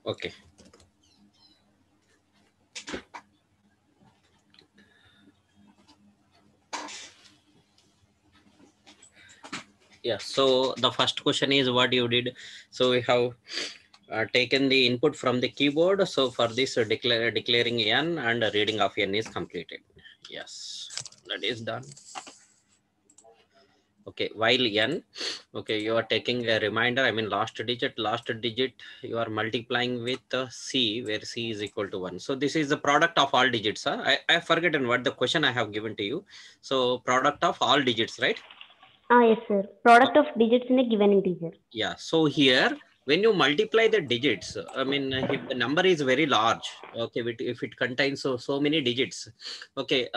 Okay. Yeah, so the first question is what you did. So we have taken the input from the keyboard. So for this declaring n and reading of n is completed. Yes, that is done. Okay, while n, okay, you are taking a reminder, I mean last digit, you are multiplying with c, where c is equal to 1. So this is the product of all digits. Huh? I forgotten what the question I have given to you. So product of all digits, right? Yes, sir. Product of digits in a given integer. Yeah, so here when you multiply the digits, I mean if the number is very large, okay, if it contains so many digits, okay,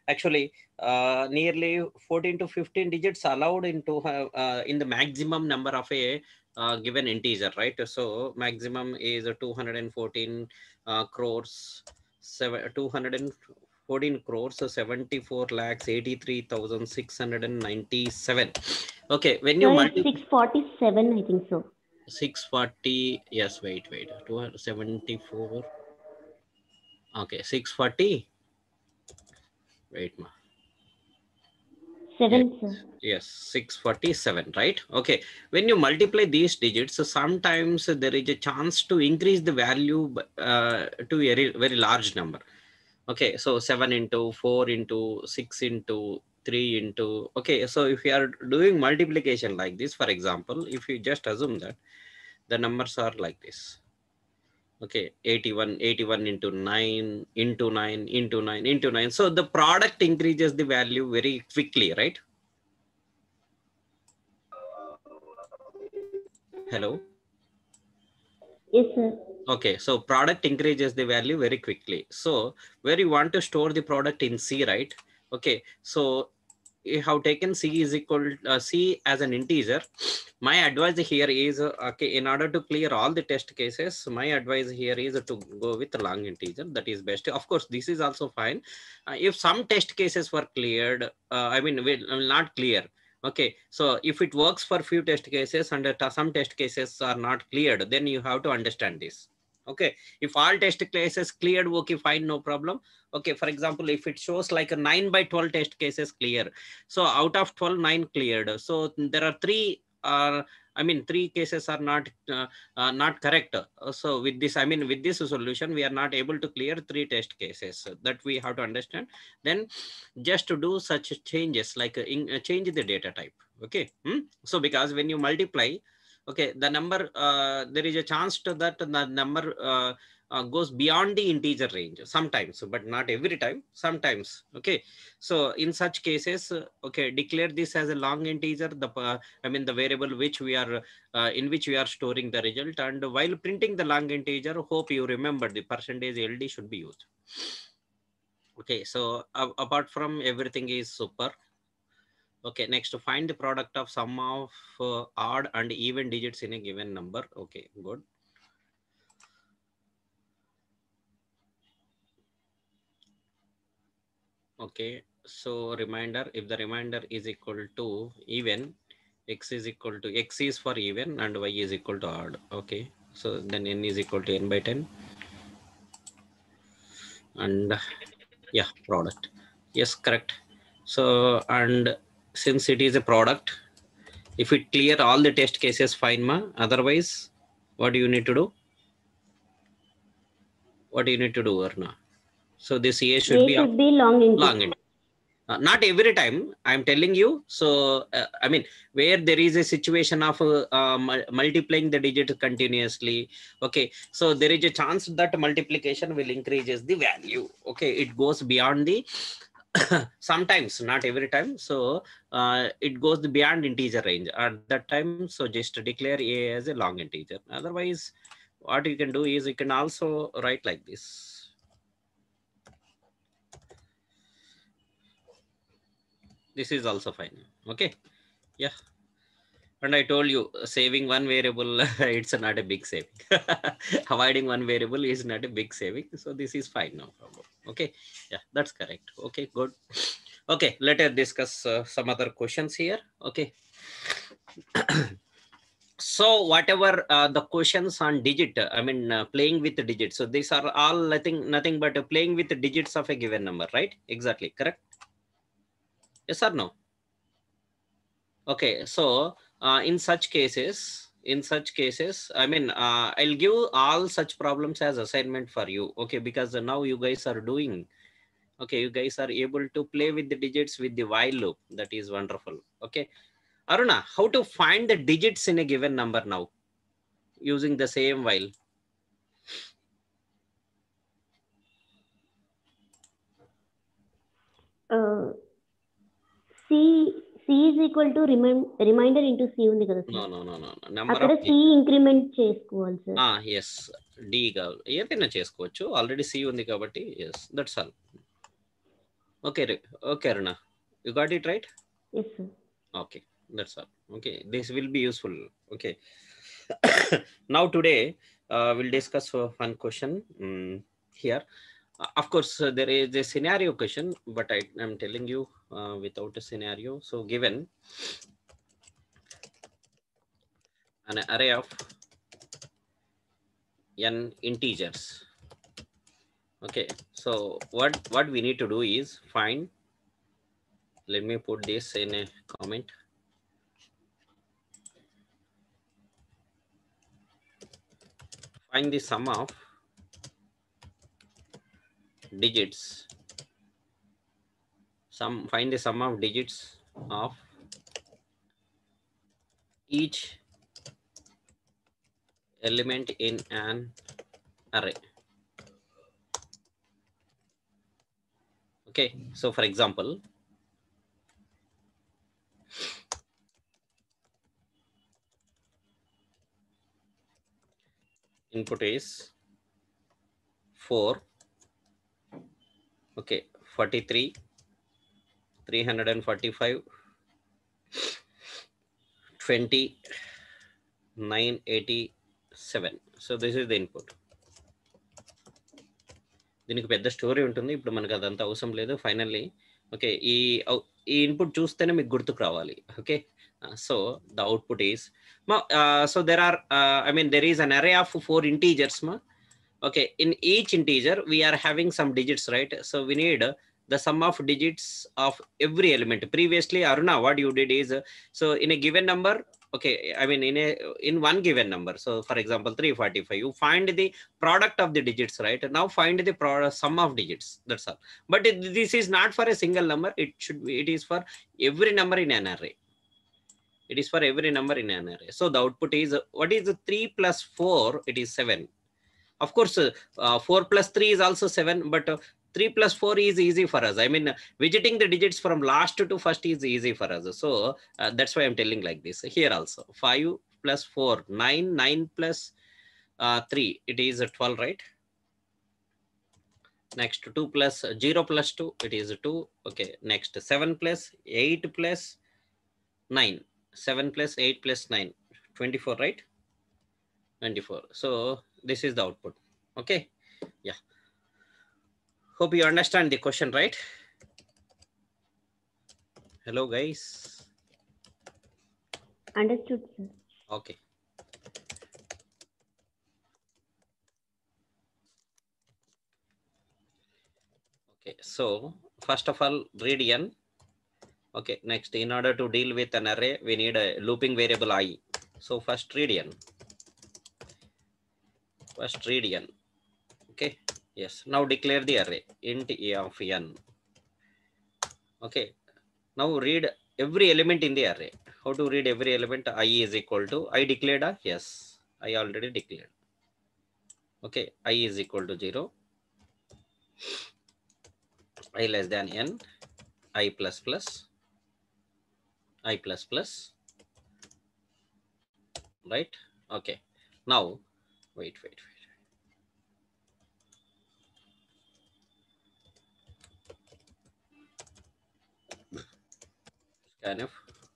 actually nearly 14 to 15 digits allowed into in the maximum number of a given integer, right? So maximum is 214 crores 214 crores, so 74 lakhs 83,697. Okay, when you Sir, it's multiply 647, I think so. 640, yes, wait, 274. Okay, 640. Wait, ma. Yes, 7, sir. yes, 647, right? Okay, when you multiply these digits, so sometimes there is a chance to increase the value to a very, very large number. Okay, so 7 into 4 into 6 into 3 into, okay, so if you are doing multiplication like this, for example, if you just assume that the numbers are like this. Okay, 81 into 9 into 9 into 9 into 9. So the product increases the value very quickly, right? Hello. Yes, sir. Okay, so product increases the value very quickly. So where you want to store the product in C, right? Okay, so you have taken C is equal C as an integer. My advice here is okay, in order to clear all the test cases, my advice here is to go with long integer. That is best. Of course, this is also fine. If some test cases were cleared, I mean, will not clear. Okay, so if it works for few test cases and some test cases are not cleared, then you have to understand this. Okay, if all test cases cleared, okay, fine, no problem. Okay, for example, if it shows like a 9 by 12 test cases clear, so out of 12, 9 cleared. So there are three I mean, three cases are not correct. So with this, I mean, with this solution, we are not able to clear three test cases. That we have to understand. Then just to do such changes like change the data type. Okay. So because when you multiply, okay, the number, there is a chance to that the number goes beyond the integer range sometimes, but not every time, sometimes. Okay, so in such cases, okay, declare this as a long integer, I mean the variable which we are in which we are storing the result, and while printing the long integer, hope you remember the percentage LD should be used. Okay, so apart from everything is super. Okay, next, to find the product of sum of odd and even digits in a given number. Okay, good. Okay, so reminder, if the remainder is equal to even, x is equal to, x is for even and y is equal to odd. Okay, so then n is equal to n by 10, and yeah, product. Yes, correct. So, and since it is a product, if it clear all the test cases, fine ma. Otherwise, what do you need to do? What do you need to do, Arna? So this A should A be of should be long long integer. int. Not every time, I'm telling you. So, I mean, where there is a situation of multiplying the digit continuously. Okay, so there is a chance that multiplication will increases the value. Okay, it goes beyond the sometimes, not every time. So it goes beyond integer range at that time. So just declare A as a long integer. Otherwise, what you can do is you can also write like this. This is also fine. Okay, yeah. And I told you, saving one variable, it's not a big saving. Avoiding one variable is not a big saving. So this is fine, no problem. Okay, yeah, that's correct. Okay, good. Okay, let us discuss some other questions here. Okay. So whatever the questions on digit, I mean playing with the digits, so these are all nothing but playing with the digits of a given number, right? Exactly correct. Yes or no? Okay, so in such cases, I mean I'll give all such problems as assignment for you. Okay, because now you guys are doing, okay, you guys are able to play with the digits with the while loop. That is wonderful. Okay, Aruna, how to find the digits in a given number now using the same while? C is equal to remainder into C ఉంది కదా No, sir, no, no, no, no. Number అక్కడ of C increment చేసుకోవాలి sir. yes, D కావాలి, ఏదైనా చేసుకోవచ్చు, already C ఉంది కాబట్టి. Yes, that's all. Okay, okay, Aruna, you got it right? Yes sir. Okay, that's all. Okay, this will be useful. Okay. Now today we'll discuss one question here. Of course, there is a scenario question, but I am telling you without a scenario. So given an array of n integers. Okay, so what we need to do is find, let me put this in a comment. Find the sum of digits, find the sum of digits of each element in an array. Okay, so for example, input is 4, okay, 43, 345, 20, 987. So this is the input. దీనికి పెద్ద story ఉంటుంది, ఇప్పుడు మనకు అదంతా అవసరం లేదు. Finally okay, ఈ input చూస్తేనే మీకు గుర్తుకు రావాలి. Okay, so the output is so there are I mean there is an array of 4 integers ma. Okay, in each integer we are having some digits, right? So we need the sum of digits of every element. Previously, Aruna, what you did is so in a given number, okay, I mean in one given number, so for example 345, you find the product of the digits, right? Now find the sum of digits, that's all. But this is not for a single number, it is for every number in an array. It is for every number in an array. So the output is, what is the 3 plus 4? It is 7. Of course, 4 plus 3 is also 7, but 3 plus 4 is easy for us. I mean, visiting the digits from last to first is easy for us. So that's why I'm telling like this. Here also, 5 plus 4, 9, 9 plus 3, it is 12, right? Next 2 plus 0 plus 2, it is 2. Okay, next 7 plus 8 plus 9, 7 plus 8 plus 9, 24, right? 24. So this is the output. Okay, yeah, hope you understand the question, right? Hello guys. Understood sir. Okay, okay, so first of all, read n. Okay, next, in order to deal with an array, we need a looping variable I. So first read n. First read n. Okay, yes, now declare the array int a of n. Okay, now read every element in the array. How to read every element? I is equal to, I declared yes, I already declared. Okay, I is equal to 0, I less than n, I plus plus, I plus plus, right? Okay, now wait. Scanf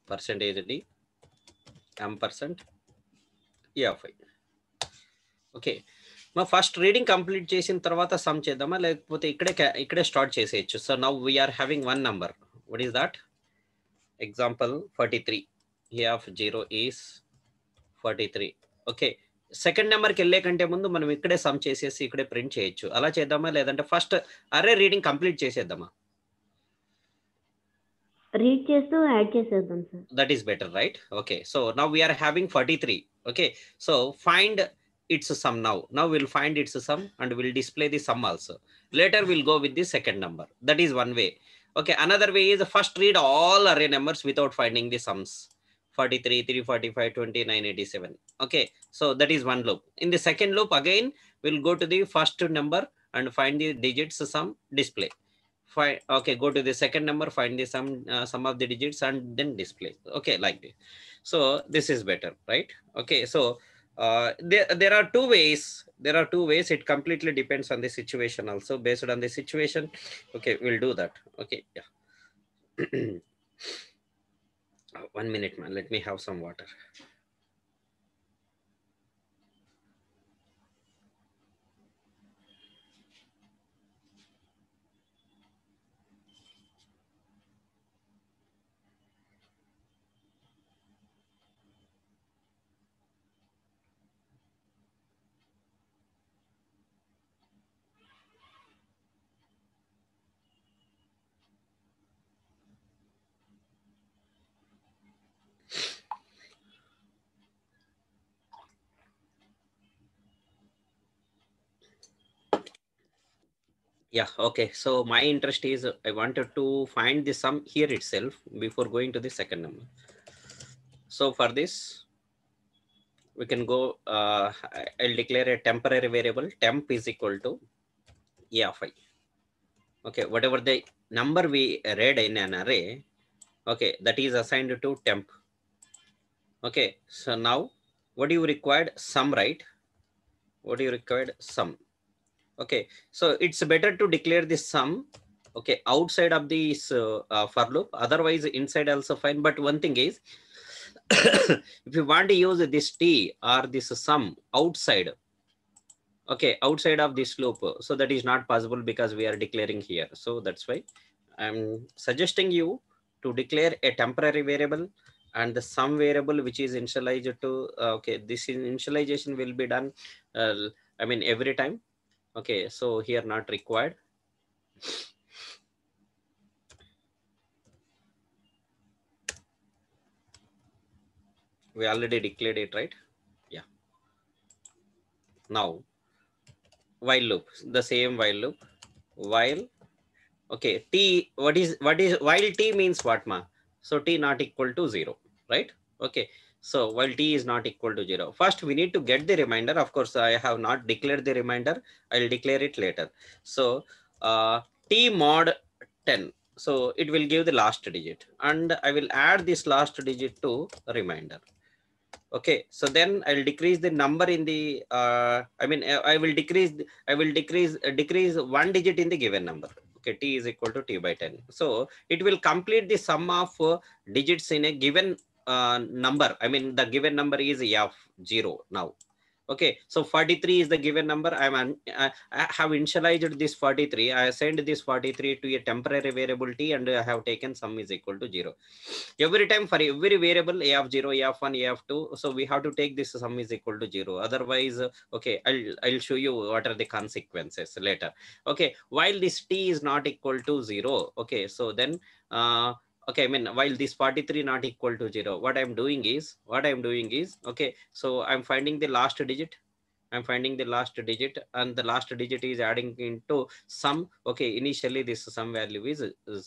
percentage d ampersand e of I. Okay, మా first reading complete చేసిన తర్వాత sum చేద్దామా, లేకపోతే ఇక్కడే start చేసేయచ్చు? So now we're having one number. What is that? Example 43, a of 0 is 43. Okay, second నెంబర్కి వెళ్ళే కంటే ముందు మనం ఇక్కడే సమ్ చేసేసి ఇక్కడే ప్రింట్ చేయొచ్చు. అలా చేద్దామా, లేదంటే ఫస్ట్ అరే రీడింగ్ కంప్లీట్ చేసేద్దామా? రీడ్ చేస్తూ యాడ్ చేసేద్దాం sir. That is better, right? Okay, so now we are having 43. Okay, so find its sum. Now we'll find its sum and we'll display the sum also. Later we'll go with the second number. That is one way. Okay, another way is first read all array numbers without finding the sums. 43, 345, 29, 87. Okay, so that is one loop. In the second loop again we'll go to the first number and find the digits sum, display. Fine. Okay, go to the second number, find the sum of the digits and then display. Okay, like this. So this is better, right? Okay, so there are two ways. It completely depends on the situation also. Based on the situation, okay, we'll do that. Okay, yeah. 1 minute, man, let me have some water. Yeah, okay, so my interest is I wanted to find the sum here itself before going to the second number. So for this we can go, I'll declare a temporary variable. Temp is equal to a of I. Okay, whatever the number we read in an array, okay, that is assigned to temp. Okay, so now what do you required? Sum, right? What do you required? Sum. Okay, so it's better to declare this sum, okay, outside of this for loop. Otherwise inside also fine, but one thing is if you want to use this t or this sum outside, okay, outside of this loop, so that is not possible because we are declaring here. So that's why I'm suggesting you to declare a temporary variable and the sum variable which is initialized to okay, this initialization will be done I mean every time. Okay, so here not required. We already declared it, right? Yeah. Now while loop, the same while loop. While, okay, t, what is while t means what, ma? So t not equal to 0, right? Okay, so while t is not equal to 0, first we need to get the reminder. Of course I have not declared the reminder, I'll declare it later. So t mod 10, so it will give the last digit and I will add this last digit to reminder. Okay, so then I'll decrease the number in the I mean I will decrease one digit in the given number. Okay, t is equal to t by 10, so it will complete the sum of digits in a given number. I mean the given number is f0 now. Okay, so 43 is the given number. I have initialized this 43. I assigned this 43 to a temporary variable t and I have taken sum is equal to 0. Every time for every variable a of 0, a of 1, a of 2, so we have to take this sum is equal to 0. Otherwise okay, I'll show you what are the consequences later. Okay, while this t is not equal to 0, okay, so then okay, I mean while this 43 not equal to 0, what I'm doing is okay, so I'm finding the last digit. I'm finding the last digit and the last digit is adding into sum. Okay, initially this sum value is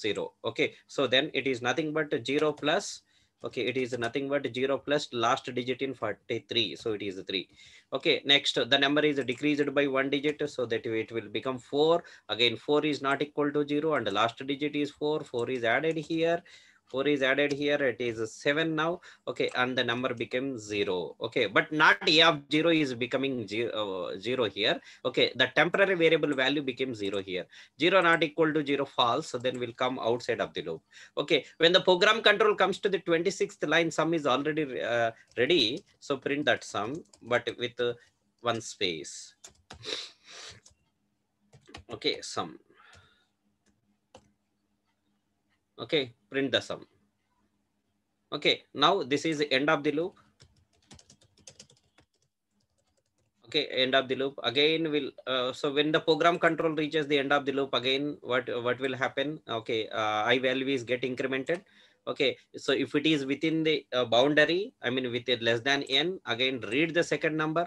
0. Okay, so then it is nothing but 0 plus, okay, it is nothing but 0 plus last digit in 43, so it is 3. Okay, next the number is decreased by one digit, so that it will become 4. Again 4 is not equal to 0 and the last digit is 4. 4 is added here, 4 is added here, it is 7 now. Okay, and the number becomes 0. Okay, but not a of 0 is becoming 0 here. Okay, the temporary variable value became 0 here. 0 not equal to 0 false, so then will come outside of the loop. Okay, when the program control comes to the 26th line, sum is already ready, so print that sum but with one space. Okay, sum. Okay, print the sum. Okay, now this is the end of the loop. Okay, end of the loop again will so when the program control reaches the end of the loop, again what will happen? Okay, I value is get incremented. Okay, so if it is within the boundary, I mean with it less than n, again read the second number.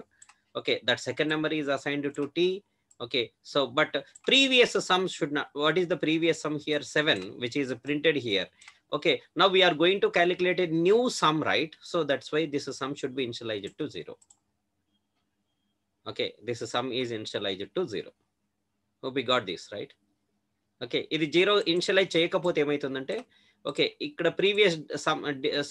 Okay, that second number is assigned to t. Okay, so but previous sum should not, what is the previous sum here? 7, which is printed here. Okay, now we are going to calculate a new sum, right? So that's why this sum should be initialized to 0. Okay, this sum is initialized to 0. Hope we got this right. Okay, ఇది 0 initialise చేయకపోతే ఏమవుతుందంటే, okay ఇక్కడ previous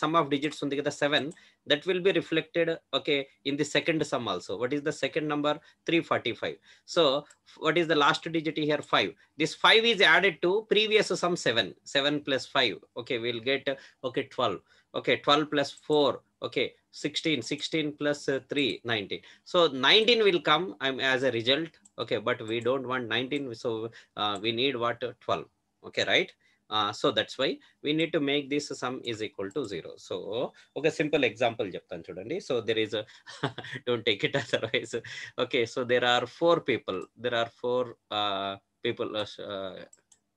some of digits ఉంది కదా 7, that will be reflected, okay, in the second sum also. What is the second number? 345. So what is the last digit here? 5. This 5 is added to previous sum 7 plus 5. Okay, we'll get okay 12. Okay, 12 plus 4, okay 16 plus 3, 19. So 19 will come as a result. Okay, but we don't want 19, so we need what? 12. Okay, right? So that's why we need to make this sum is equal to 0. So okay, simple example చెప్తాను చూడండి. So there is a don't take it otherwise. Okay, so there are 4 people, people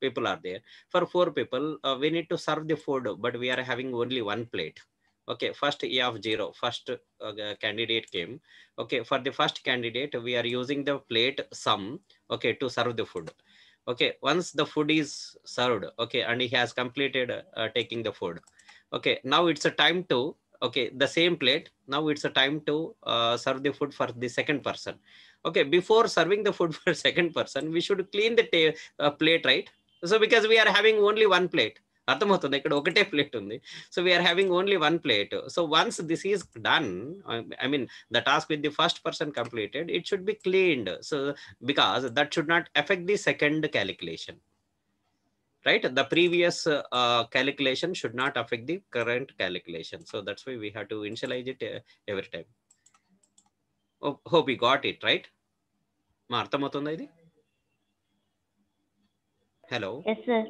people are there. For 4 people, we need to serve the food, but we are having only one plate. Okay, first E of 0, first candidate came. Okay, for the first candidate we are using the plate sum, okay, to serve the food. Okay, once the food is served, okay, and he has completed taking the food. Okay, now it's a time to, okay, the same plate, now it's a time to serve the food for the second person. Okay, before serving the food for second person, we should clean the plate, right? So because we are having only one plate, అర్థమవుతుంది, ఇక్కడ ఒకటే plate ఉంది. So we're having only one plate. So once this is done, I mean the task with the first person completed, it should be cleaned. So because that should not effect the second calculation, right? The previous calculation should not affect the current calculation. So that's why we have to initialize it every time. Hope we got it right. మా అర్థమవుతుందా ఇది? Hello. Yes, sir.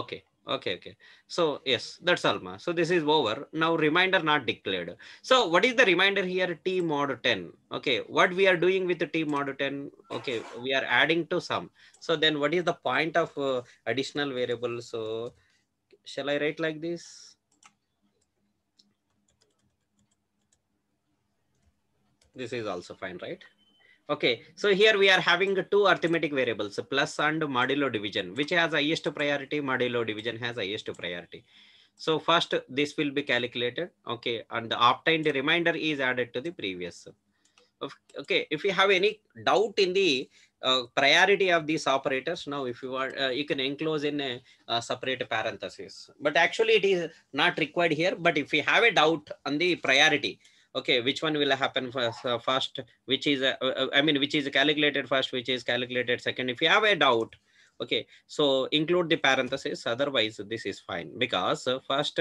Okay. Okay. So yes, that's all, ma. So this is over. Now reminder not declared. So what is the reminder here? T mod 10. Okay, what we are doing with the T mod 10? Okay, we are adding to sum. So then what is the point of additional variable? So shall I write like this? This is also fine, right? Okay, so here we are having 2 arithmetic variables, plus and modulo division. Which has highest priority? Modulo division has highest priority. So first this will be calculated, okay, and the obtained remainder is added to the previous. Okay, if you have any doubt in the priority of these operators, now if you want, you can enclose in a separate parenthesis, but actually it is not required here. But if you have a doubt on the priority, okay, which one will happen first, which is I mean which is calculated first, which is calculated second, if you have a doubt, okay, so include the parenthesis. Otherwise this is fine, because first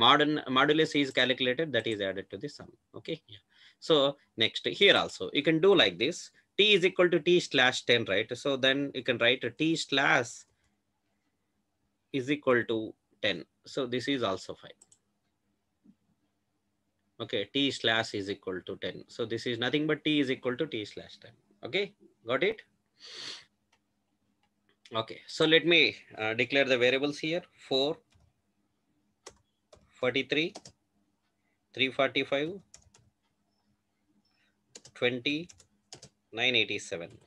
modulus is calculated, that is added to the sum. Okay, yeah. So next here also you can do like this, t is equal to t slash 10, right? So then you can write t slash is equal to 10. So this is also fine. Okay, t slash is equal to 10. So this is nothing but t is equal to t slash 10. Okay, got it? Okay, so let me declare the variables here. 4, 43, 345, 20, 987.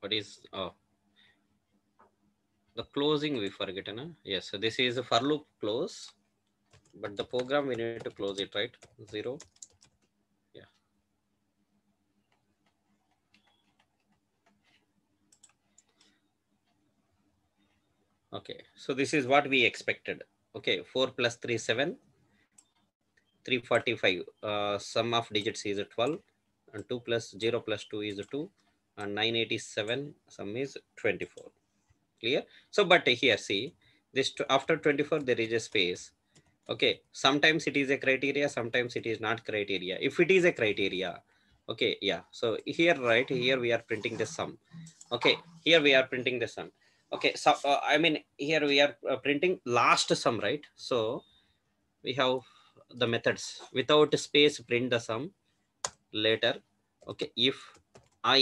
What is the closing we forgotten, huh? Yes, so this is a for loop close, but the program we need to close it, right? 0. Yeah. Okay, so this is what we expected. Okay, 4 plus 3 7, 345 sum of digits is 12, and 2 plus 0 plus 2 is 2, and 987 sum is 24. Clear? So but here see this, after 24 there is a space. Okay, sometimes it is a criteria, sometimes it is not criteria. If it is a criteria, okay, yeah, so here, right here we are printing the sum. Okay, here we are printing the sum. Okay, so I mean here we are printing last sum, right? So we have the methods. Without space, print the sum later. Okay, if I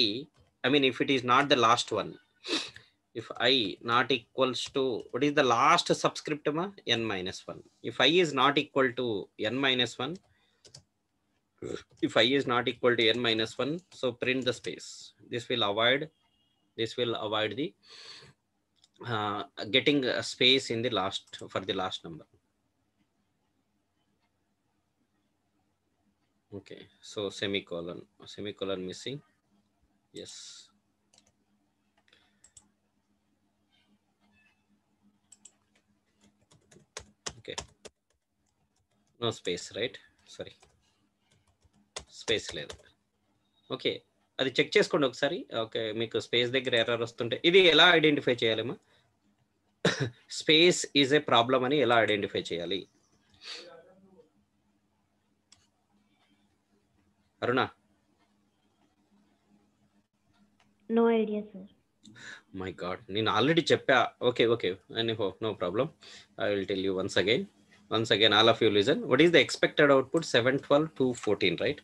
mean if it is not the last one, if I not equals to, what is the last subscript ma? N minus 1. If I is not equal to n minus 1, if I is not equal to n minus 1, so print the space. This will avoid the getting a space in the last, for the last number. Okay, so semicolon missing. Yes. Okay, no space, right? Sorry, space లేదు. Okay, అది check చేసుకోండి ఒకసారి. Okay, మీకు space దగ్గర error వస్తుంటే ఇది ఎలా identify చేయాలమ్మా? స్పేస్ ఈజ్ ఏ ప్రాబ్లం అని ఎలా ఐడెంటిఫై చేయాలి? Aruna? No idea, sir. My god, నేను ఆల్రెడీ చెప్పా. Okay okay, no problem. I will tell you once again all of you listen. What is the expected output? 7, 12, 2, 14, right?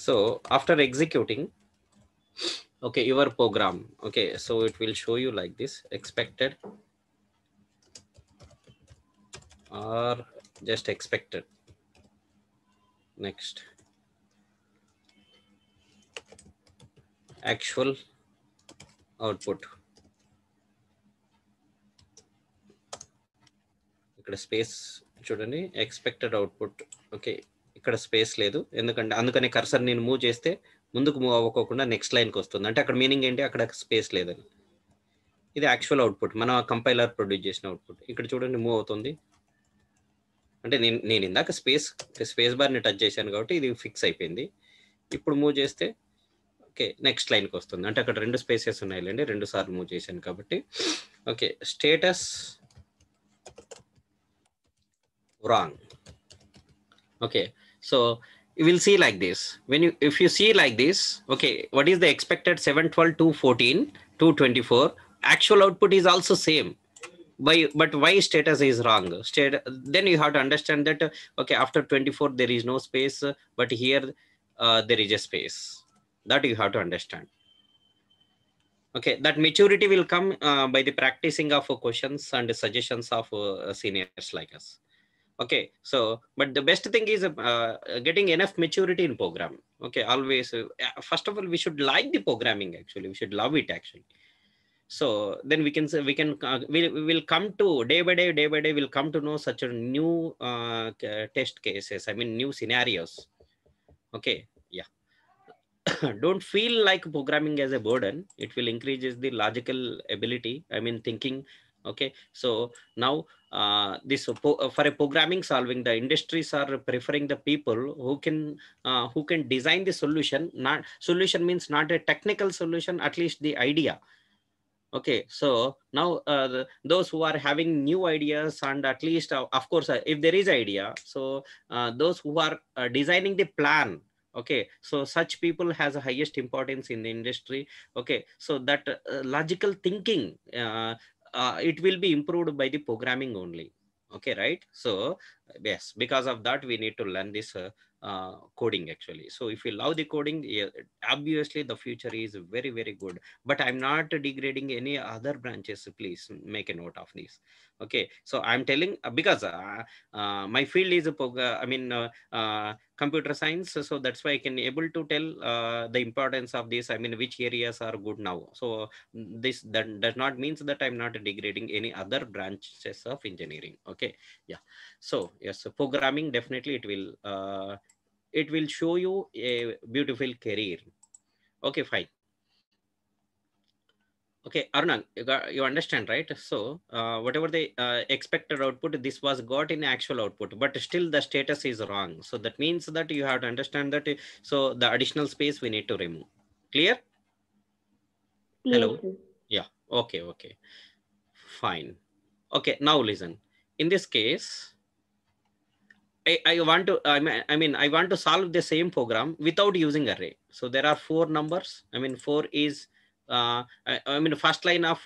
So after executing, okay, your program, okay, so it will show you like this: expected or just expected. Next, actual output. ఇక్కడ space చూడండి, expected output. Okay, ఇక్కడ space లేదు, ఎందుకంటే అందుకనే cursor నేను move చేస్తే ముందుకు move అవ్వకోకుండా next లైన్కి వస్తుంది. అంటే అక్కడ మీనింగ్ ఏంటి? అక్కడ స్పేస్ లేదని. ఇది యాక్చువల్ అవుట్పుట్, మన కంపైలర్ ప్రొడ్యూస్ చేసిన అవుట్పుట్. ఇక్కడ చూడండి మూవ్ అవుతుంది. అంటే నేను ఇందాక స్పేస్ బార్ని టచ్ చేశాను కాబట్టి ఇది ఫిక్స్ అయిపోయింది. ఇప్పుడు మూవ్ చేస్తే ఓకే నెక్స్ట్ లైన్కి వస్తుంది. అంటే అక్కడ 2 స్పేసెస్ ఉన్నాయిలేండి, 2 సార్లు మూవ్ చేశాను కాబట్టి. Okay, status wrong. Okay, so you will see like this. If you see like this, okay, what is the expected? 7, 12, 2, 14, 2, 24. Actual output is also same. But why status is wrong? Then you have to understand that okay, after 24 there is no space, but here there is a space. That you have to understand. Okay, that maturity will come by the practicing of questions and suggestions of seniors like us. Okay, so but the best thing is getting enough maturity in program. Okay, always first of all we should like the programming. Actually we should love it actually. So then we will come to day by day we'll come to know such a new test cases, I mean new scenarios. Okay, yeah. Don't feel like programming as a burden. It will increases the logical ability, I mean thinking. Okay, so now for a programming solving, the industries are preferring the people who can design the solution. Not solution means not a technical solution, at least the idea. Okay, so now those who are having new ideas, and at least of course if there is idea, so those who are designing the plan. Okay, so such people has a highest importance in the industry. Okay, so that logical thinking, it will be improved by the programming only. Okay, right? So yes, because of that we need to learn this coding actually. So if you love the coding, yeah, obviously the future is very very good. But I'm not degrading any other branches, please make a note of this. Okay, so I'm telling because my field is computer science, so that's why I can able to tell the importance of this, I mean which areas are good now. So this that does not means that I'm not degrading any other branches of engineering. Okay, yeah. So yes, so programming definitely it will show you a beautiful career. Okay, fine. Okay, Aruna, you understand, right? So whatever the expected output, this was got in actual output, but still the status is wrong. So that means that you have to understand that. So the additional space we need to remove. Clear? Clear, Hello? sir. Yeah, okay, fine. Okay, now listen. In this case, I want to, I want to solve the same program without using array. So there are four numbers. I mean, four is, first line of,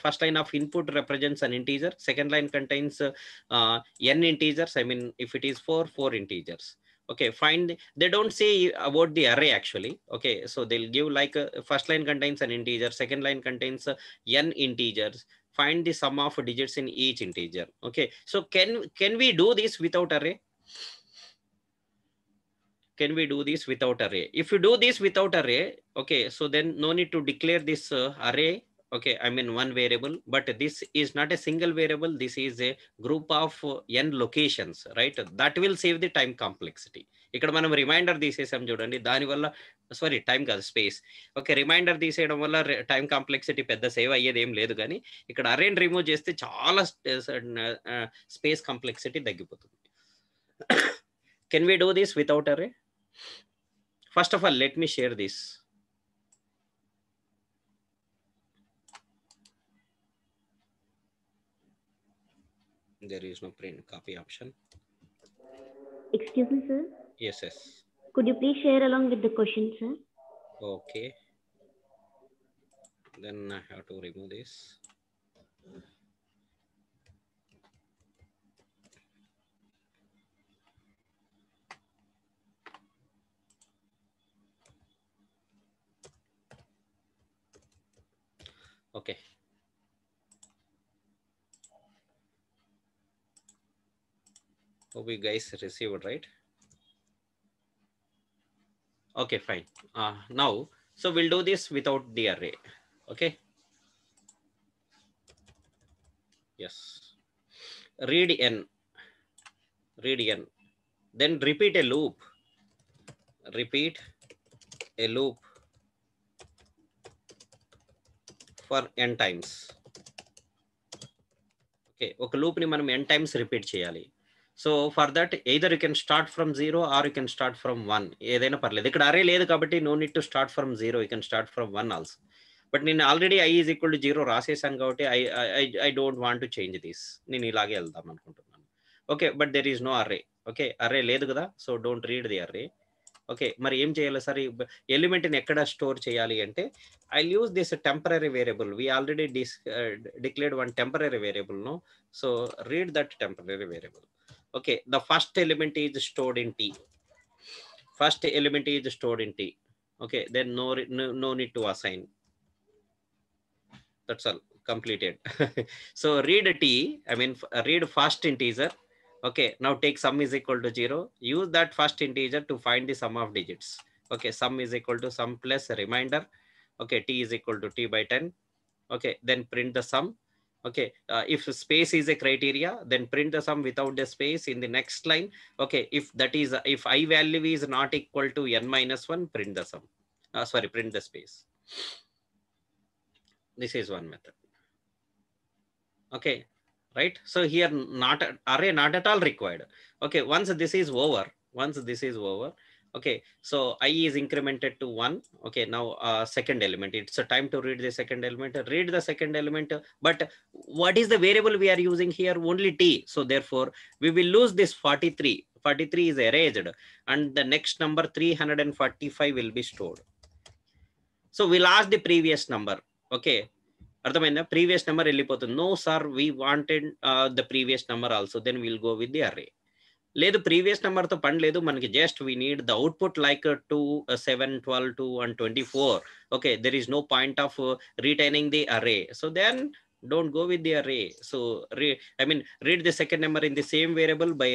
first line of input represents an integer. Second line contains n integers. I mean, if it is four integers. Okay, find, they don't say about the array actually. Okay, so they'll give like first line contains an integer, second line contains n integers, find the sum of digits in each integer. Okay, so can we do this without array? Can we do this without array? If you do this without array, okay, so then no need to declare this array. Okay, I mean one variable, but this is not a single variable. This is a group of n locations, right? That will save the time complexity. ఇక్కడ మనం reminder తీసేసాం చూడండి, దానివల్ల sorry time కాదు space. Okay, reminder తీసేయడం వల్ల time complexity పెద్ద save అయ్యేది ఏం లేదు, కానీ ఇక్కడ అరేని రిమూవ్ చేస్తే చాలా స్పేస్ కాంప్లెక్సిటీ తగ్గిపోతుంది. Can we do this without array? First of all, let me share this. There is no print copy option. Excuse me, sir. Yes, yes. Could you please share along with the question, sir? Okay. Then I have to remove this. Okay. Hope you guys received, right? Okay, fine. Now, so we'll do this without the array. Okay. Yes. Read n. Read n. Then repeat a loop. Repeat a loop for n times. Okay, ఒక loop ని మనం n times repeat చేయాలి. So for that either you can start from 0 or you can start from 1, ఏదైనా పర్లేదు. ఇక్కడ array లేదు కాబట్టి no need to start from 0, you can start from 1 also. But నేను already i is equal to 0 రాసేసాను కాబట్టి I don't want to change this. నేను ఇలాగే వెళ్దాం అనుకుంటున్నాను. Okay, but there is no array. Okay, array లేదు కదా, so don't read the array. Okay, మరి ఏం చేయాలి సార్? ఎలిమెంట్ని ఎక్కడ స్టోర్ చేయాలి అంటే I use this temporary variable. We already declared one temporary variable. No, so read that temporary variable. Okay, the first element is stored in T. First element is stored in T. Okay, then no need to assign. That's all, completed. So read T, read first integer. Okay, now take sum is equal to 0. Use that first integer to find the sum of digits. Okay, sum is equal to sum plus remainder. Okay, T is equal to T by 10. Okay, then print the sum. Okay, if space is a criteria, then print the sum without the space in the next line. Okay, if I value is not equal to n minus 1, print the sum. Print the space. This is one method. Okay, right? So here array not at all required. Okay, once this is over, okay, so I is incremented to 1. Okay, now second element, it's a time to read the second element. Read the second element, but what is the variable we are using here? Only T. So therefore we will lose this 43. 43 is erased and the next number 345 will be stored. So we'll ask the previous number. Okay, అర్థమైందా? Previous number వెళ్ళిపోతుంది. No sir, we wanted the previous number also, then will go with the array. లేదు, previous నెంబర్తో పని లేదు మనకి, just we need the output like 2, 7, 12, 2 and 24. Okay, there is no point of retaining the array, so then don't go with the array. So read the second number in the same variable by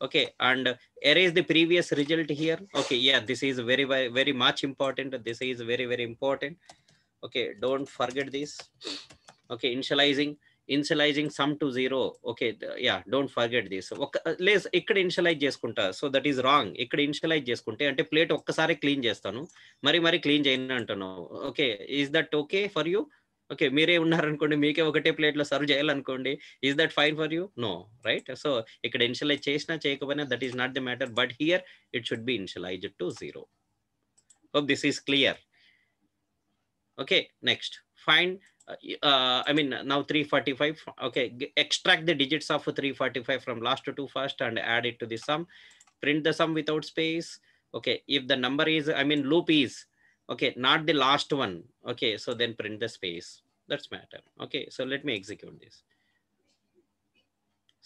okay, and erase the previous result here. Okay, yeah, this is very, very, very much important. This is very, very important. Okay, don't forget this. Okay, initializing sum to 0. Okay, yeah, don't forget this. లేస్ ఇక్కడ initialise చేసుకుంటా, so that is wrong. ఇక్కడ initialise చేసుకుంటే అంటే plate ఒక్కసారి clean చేస్తాను, మరి clean చేయను అంటున్నావు. Okay, is that okay for you? Okay, మీరే ఉన్నారనుకోండి, మీకే ఒకటే ప్లేట్లో సర్వ్ చేయాలనుకోండి, is that fine for you? No, right? So ఇక్కడ ఇనిషియలైజ్ చేసినా చేయకపోయినా that is not the matter, but here it should be initialized to 0. Hope this is clear. Okay, next find I mean now 345. Okay, extract the digits of 345 from last to first and add it to the sum. Print the sum without space. Okay, if the number is, I mean loop is, okay, not the last one, okay, so then print the space. That's matter. Okay, so let me execute this.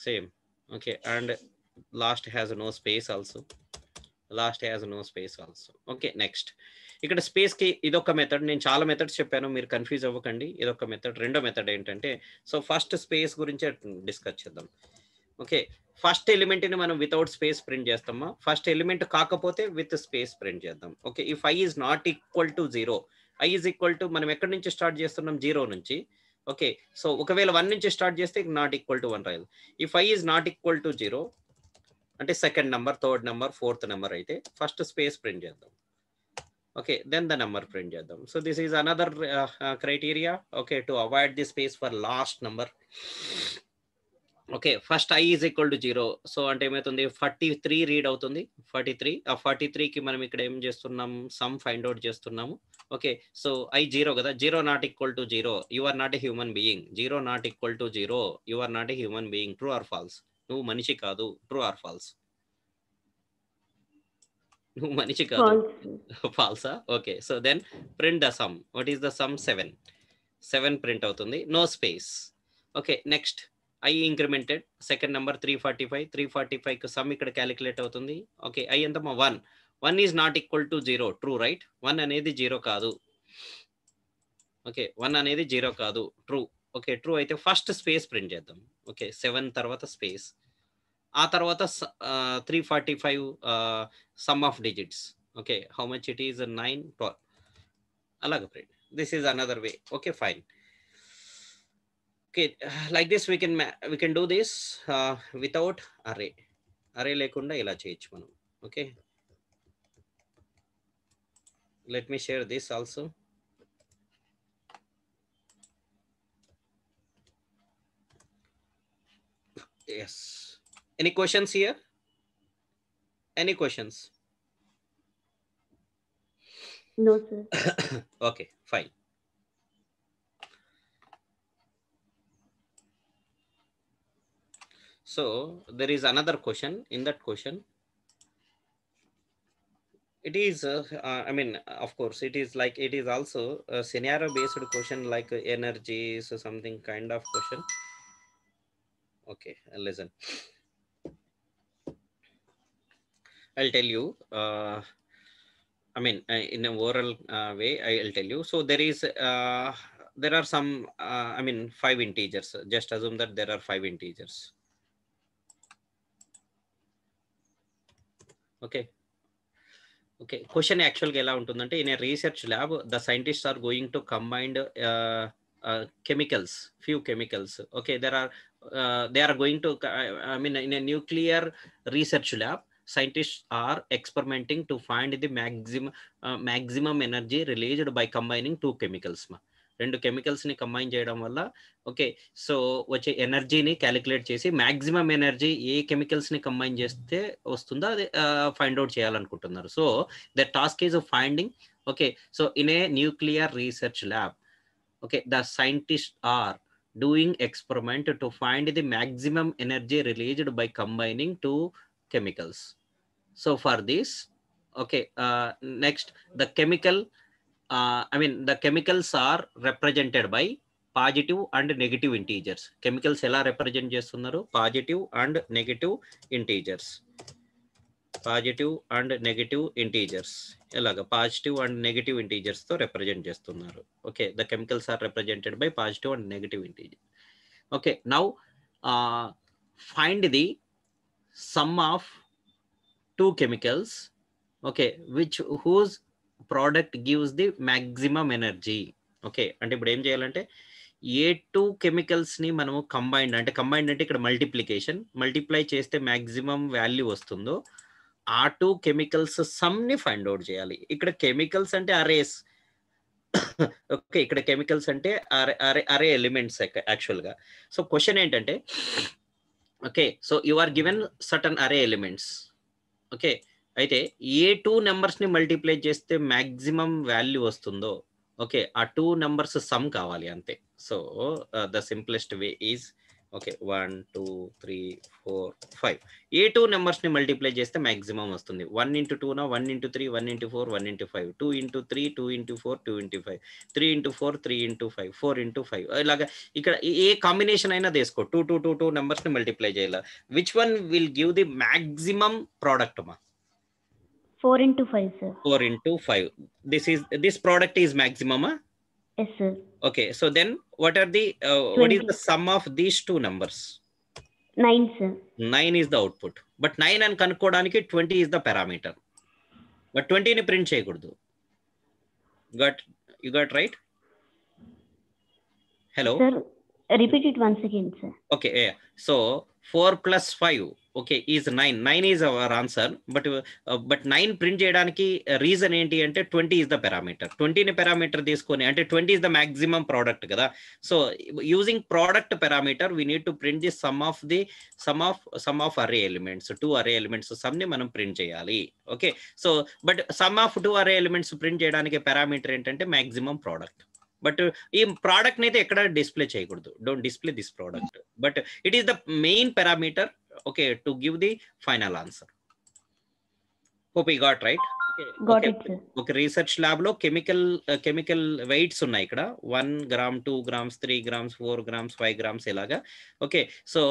Same. Okay, and last has no space also. Last has no space also. Okay, next ఇక్కడ స్పేస్కి ఇదొక method. నేను చాలా methods చెప్పాను, మీరు confuse అవ్వకండి. ఇదొక method. రెండో మెథడ్ ఏంటంటే, సో ఫస్ట్ స్పేస్ గురించి డిస్కస్ చేద్దాం. ఓకే, ఫస్ట్ ఎలిమెంట్ని మనం వితౌట్ స్పేస్ ప్రింట్ చేస్తామా, ఫస్ట్ ఎలిమెంట్ కాకపోతే విత్ స్పేస్ ప్రింట్ చేద్దాం. Okay, if I is not equal to 0, I is equal to, మనం ఎక్కడి నుంచి స్టార్ట్ చేస్తున్నాం, 0 నుంచి. ఓకే, సో ఒకవేళ 1 నుంచి స్టార్ట్ చేస్తే నాట్ ఈక్వల్ టు 1 రాయాలి. If I is not equal to 0 అంటే second number, third number, fourth number అయితే ఫస్ట్ స్పేస్ ప్రింట్ చేద్దాం. Okay, then the number print చేద్దాం. So this is another criteria. Okay, to avoid the space for last number. Okay, first I is equal to 0. So అంటే ఏమవుతుంది, 43 read అవుతుంది. 43, ఆ 43కి మనం ఇక్కడ ఏం చేస్తున్నాం, సమ్ ఫైండ్ అవుట్ చేస్తున్నాము. ఓకే, సో ఐ 0 కదా, 0 not equal to 0, you are not a human being. 0 not equal to 0, you are not a human being. True or false? నువ్వు మనిషి కాదు. True or false? నువ్వు మనిషి కాదు. ఫాల్సా? Okay, so then print the sum. What is the sum? 7. 7 print అవుతుంది, no space. Okay, next I incremented, second number 345. 345కి some ఇక్కడ calculate అవుతుంది. ఓకే, ఐ ఎంతమ్మా? 1. 1 is not equal to 0. True, right? 1 అనేది 0 కాదు. ఓకే, 1 అనేది 0 కాదు. ట్రూ. ఓకే, ట్రూ అయితే first space print చేద్దాం. ఓకే, 7 తర్వాత స్పేస్, ఆ తర్వాత 345 some of digits. Okay, how much it is? 9, 12. అలాగే print. This is another way. Okay, fine. Okay, like this we can do this without అరే. అరే లేకుండా ఇలా చేయొచ్చు మనం. Okay, let me share this also. Yes. Any questions here? Any questions? No, sir. Okay, fine. So there is another question. In that question, it is, I mean, of course, it is like, it is also a scenario based question, like energy, so something kind of question. Okay, listen. I'll tell you. I mean, in a oral way, I'll tell you. So there is, there are some, I mean, 5 integers. Just assume that there are 5 integers. Okay. Okay. Question actually ఎలా ఉంటుందంటే, in a research lab, the scientists are going to combine chemicals, few chemicals. Okay, there are, they are going to, I mean, in a nuclear research lab, scientists are experimenting to find the maximum energy released by combining 2 chemicals. 2 chemicals ని combine చేయడం వల్ల, okay, so వచ్చే ఎనర్జీని calculate చేసి maximum energy ఏ chemicals ని combine చేస్తే వస్తుందో అది ఫైండ్ అవుట్ చేయాలనుకుంటున్నారు. So the task is finding. Okay, so in a nuclear research lab, okay, the scientists are doing experiment to find the maximum energy released by combining 2 chemicals. So for this, okay, next, the chemical, I mean, the chemicals are represented by positive and negative integers. Chemicals ela represent chestunaru? Positive and negative integers. Positive and negative integers. ఎలాగా? Positive and negative integers తో represent చేస్తున్నారు. Okay, the chemicals are represented by positive and negative integer. Okay, now find the sum of 2 chemicals, okay, which whose product gives the maximum energy. Okay, అంటే ఇప్పుడు ఏం చేయాలంటే, ఏ 2 chemicals ని మనము combined అంటే ఇక్కడ మల్టిప్లికేషన్, మల్టిప్లై చేస్తే మ్యాక్సిమం వాల్యూ వస్తుందో ఆ 2 కెమికల్స్ సమ్ ని ఫైండ్ అవుట్ చేయాలి. ఇక్కడ కెమికల్స్ అంటే అరేస్. ఓకే, ఇక్కడ కెమికల్స్ అంటే అరే ఎలిమెంట్స్ యాక్చువల్ గా. సో క్వశ్చన్ ఏంటంటే, okay, so you are given certain array elements. Okay, అయితే ఏ 2 నెంబర్స్ ని మల్టిప్లై చేస్తే మ్యాక్సిమం వాల్యూ వస్తుందో, ఓకే ఆ 2 numbers సమ్ కావాలి అంతే. So the simplest way is okay 1 2 3 4 5 ఏ 2 numbers ని మల్టిప్లై చేస్తే మాక్సిమం వస్తుంది. 1 into 2 నా 1 into 3 1 into 4 1 into 5 2 into 3 2 into 4 2 into 5 3 into 4 3 into 5 4 into 5 ఇలాగా ఇక్కడ ఏ కాంబినేషన్ అయినా తీసుకో 2 2 2 2 numbers ని మల్టిప్లై చేయాలి. Which one will give the maximum product మా? 4 into 5, sir. 4 into 5. This product is maximum. Yes, sir. Okay, so then what are the what is the sum of these two numbers? 9, sir. 9 is the output, but 9 and kanukodaniki 20 is the parameter, but 20 ni print cheyakudadu. You got right? Hello, Sir, repeat it once again, sir. okay, yeah. So 4 plus 5 okay is 9. 9 is our answer, but 9 print cheyadaniki reason enti ante 20 is the parameter. 20 ni parameter తీసుకొని అంటే 20 is the maximum product కదా. So using product parameter we need to print the sum of array elements, 2 array elements sum ని మనం print చేయాలి. okay, so but sum of 2 array elements print చేయడానికి parameter ఏంటంటే maximum product. But ఈ product అయితే ఎక్కడ display చేయకూడదు. Don't display this product, but it is the main parameter okay to give the final answer. Hope you got right. ఒక research lab లో chemical weights ఉన్నాయి ఇక్కడ 1 gram 2 grams 3 grams 4 grams 5 grams ఇలాగా. Okay, so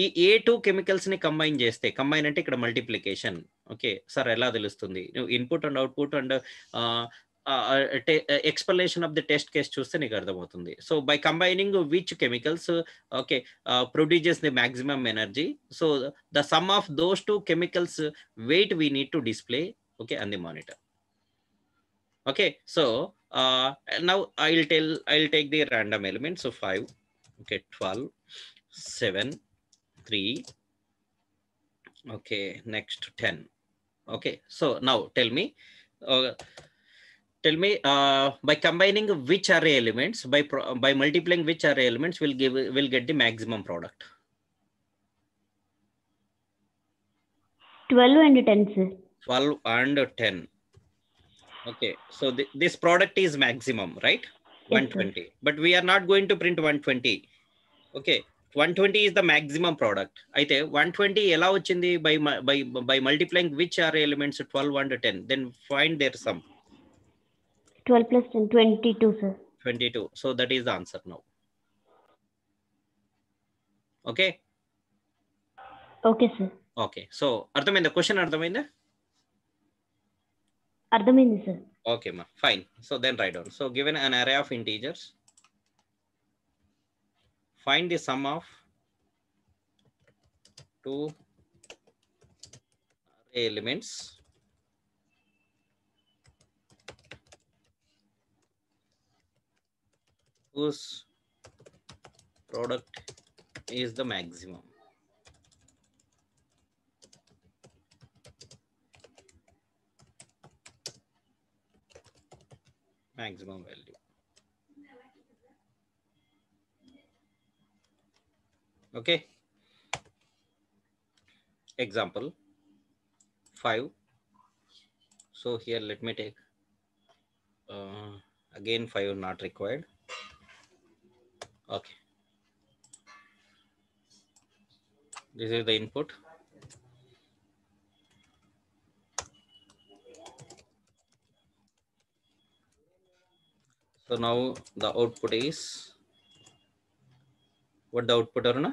ఈ A2 chemicals ని combine చేస్తే, combine అంటే ఇక్కడ మల్టిప్లికేషన్. ఓకే సార్ ఎలా తెలుస్తుంది? Input and output and explanation of the test case చూస్తే నీకు అర్థమవుతుంది. So by combining which chemicals okay produces the maximum energy, so the sum of those 2 chemicals weight we need to display okay on the monitor. Okay, so now I'll take the random elements. So 5 okay 12 7 3 okay next 10. okay, so now tell me by combining which array elements, by multiplying which array elements will get the maximum product? 12 and 10, sir. 12 and 10. okay, so this product is maximum, right? Yes, 120 sir. But we are not going to print 120. okay, 120 is the maximum product. అయితే 120 ఎలా వచ్చింది? by multiplying which array elements? 12 and 10. then find their sum. 12 plus 10, 22, sir. 22. So that is the answer now. Okay. Okay, sir. Okay. So అర్థమైందా? Question అర్థమైందా? అర్థమైంది, sir. Okay ma, fine. So then write down. So given an array of integers, find the sum of 2 array elements whose product is the maximum. Maximum value. Okay. Example 5. So here let me take again 5 not required. Okay, this is the input. So now the output is what? The output Aruna?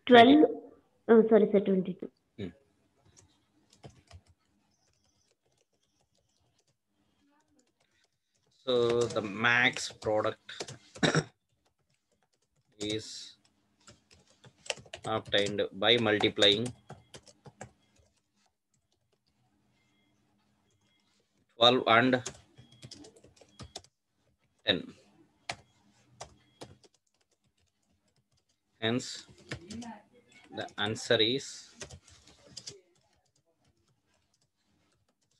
12. Oh, sorry, sir. 22. So the max product is obtained by multiplying 12 and 10. Hence the answer is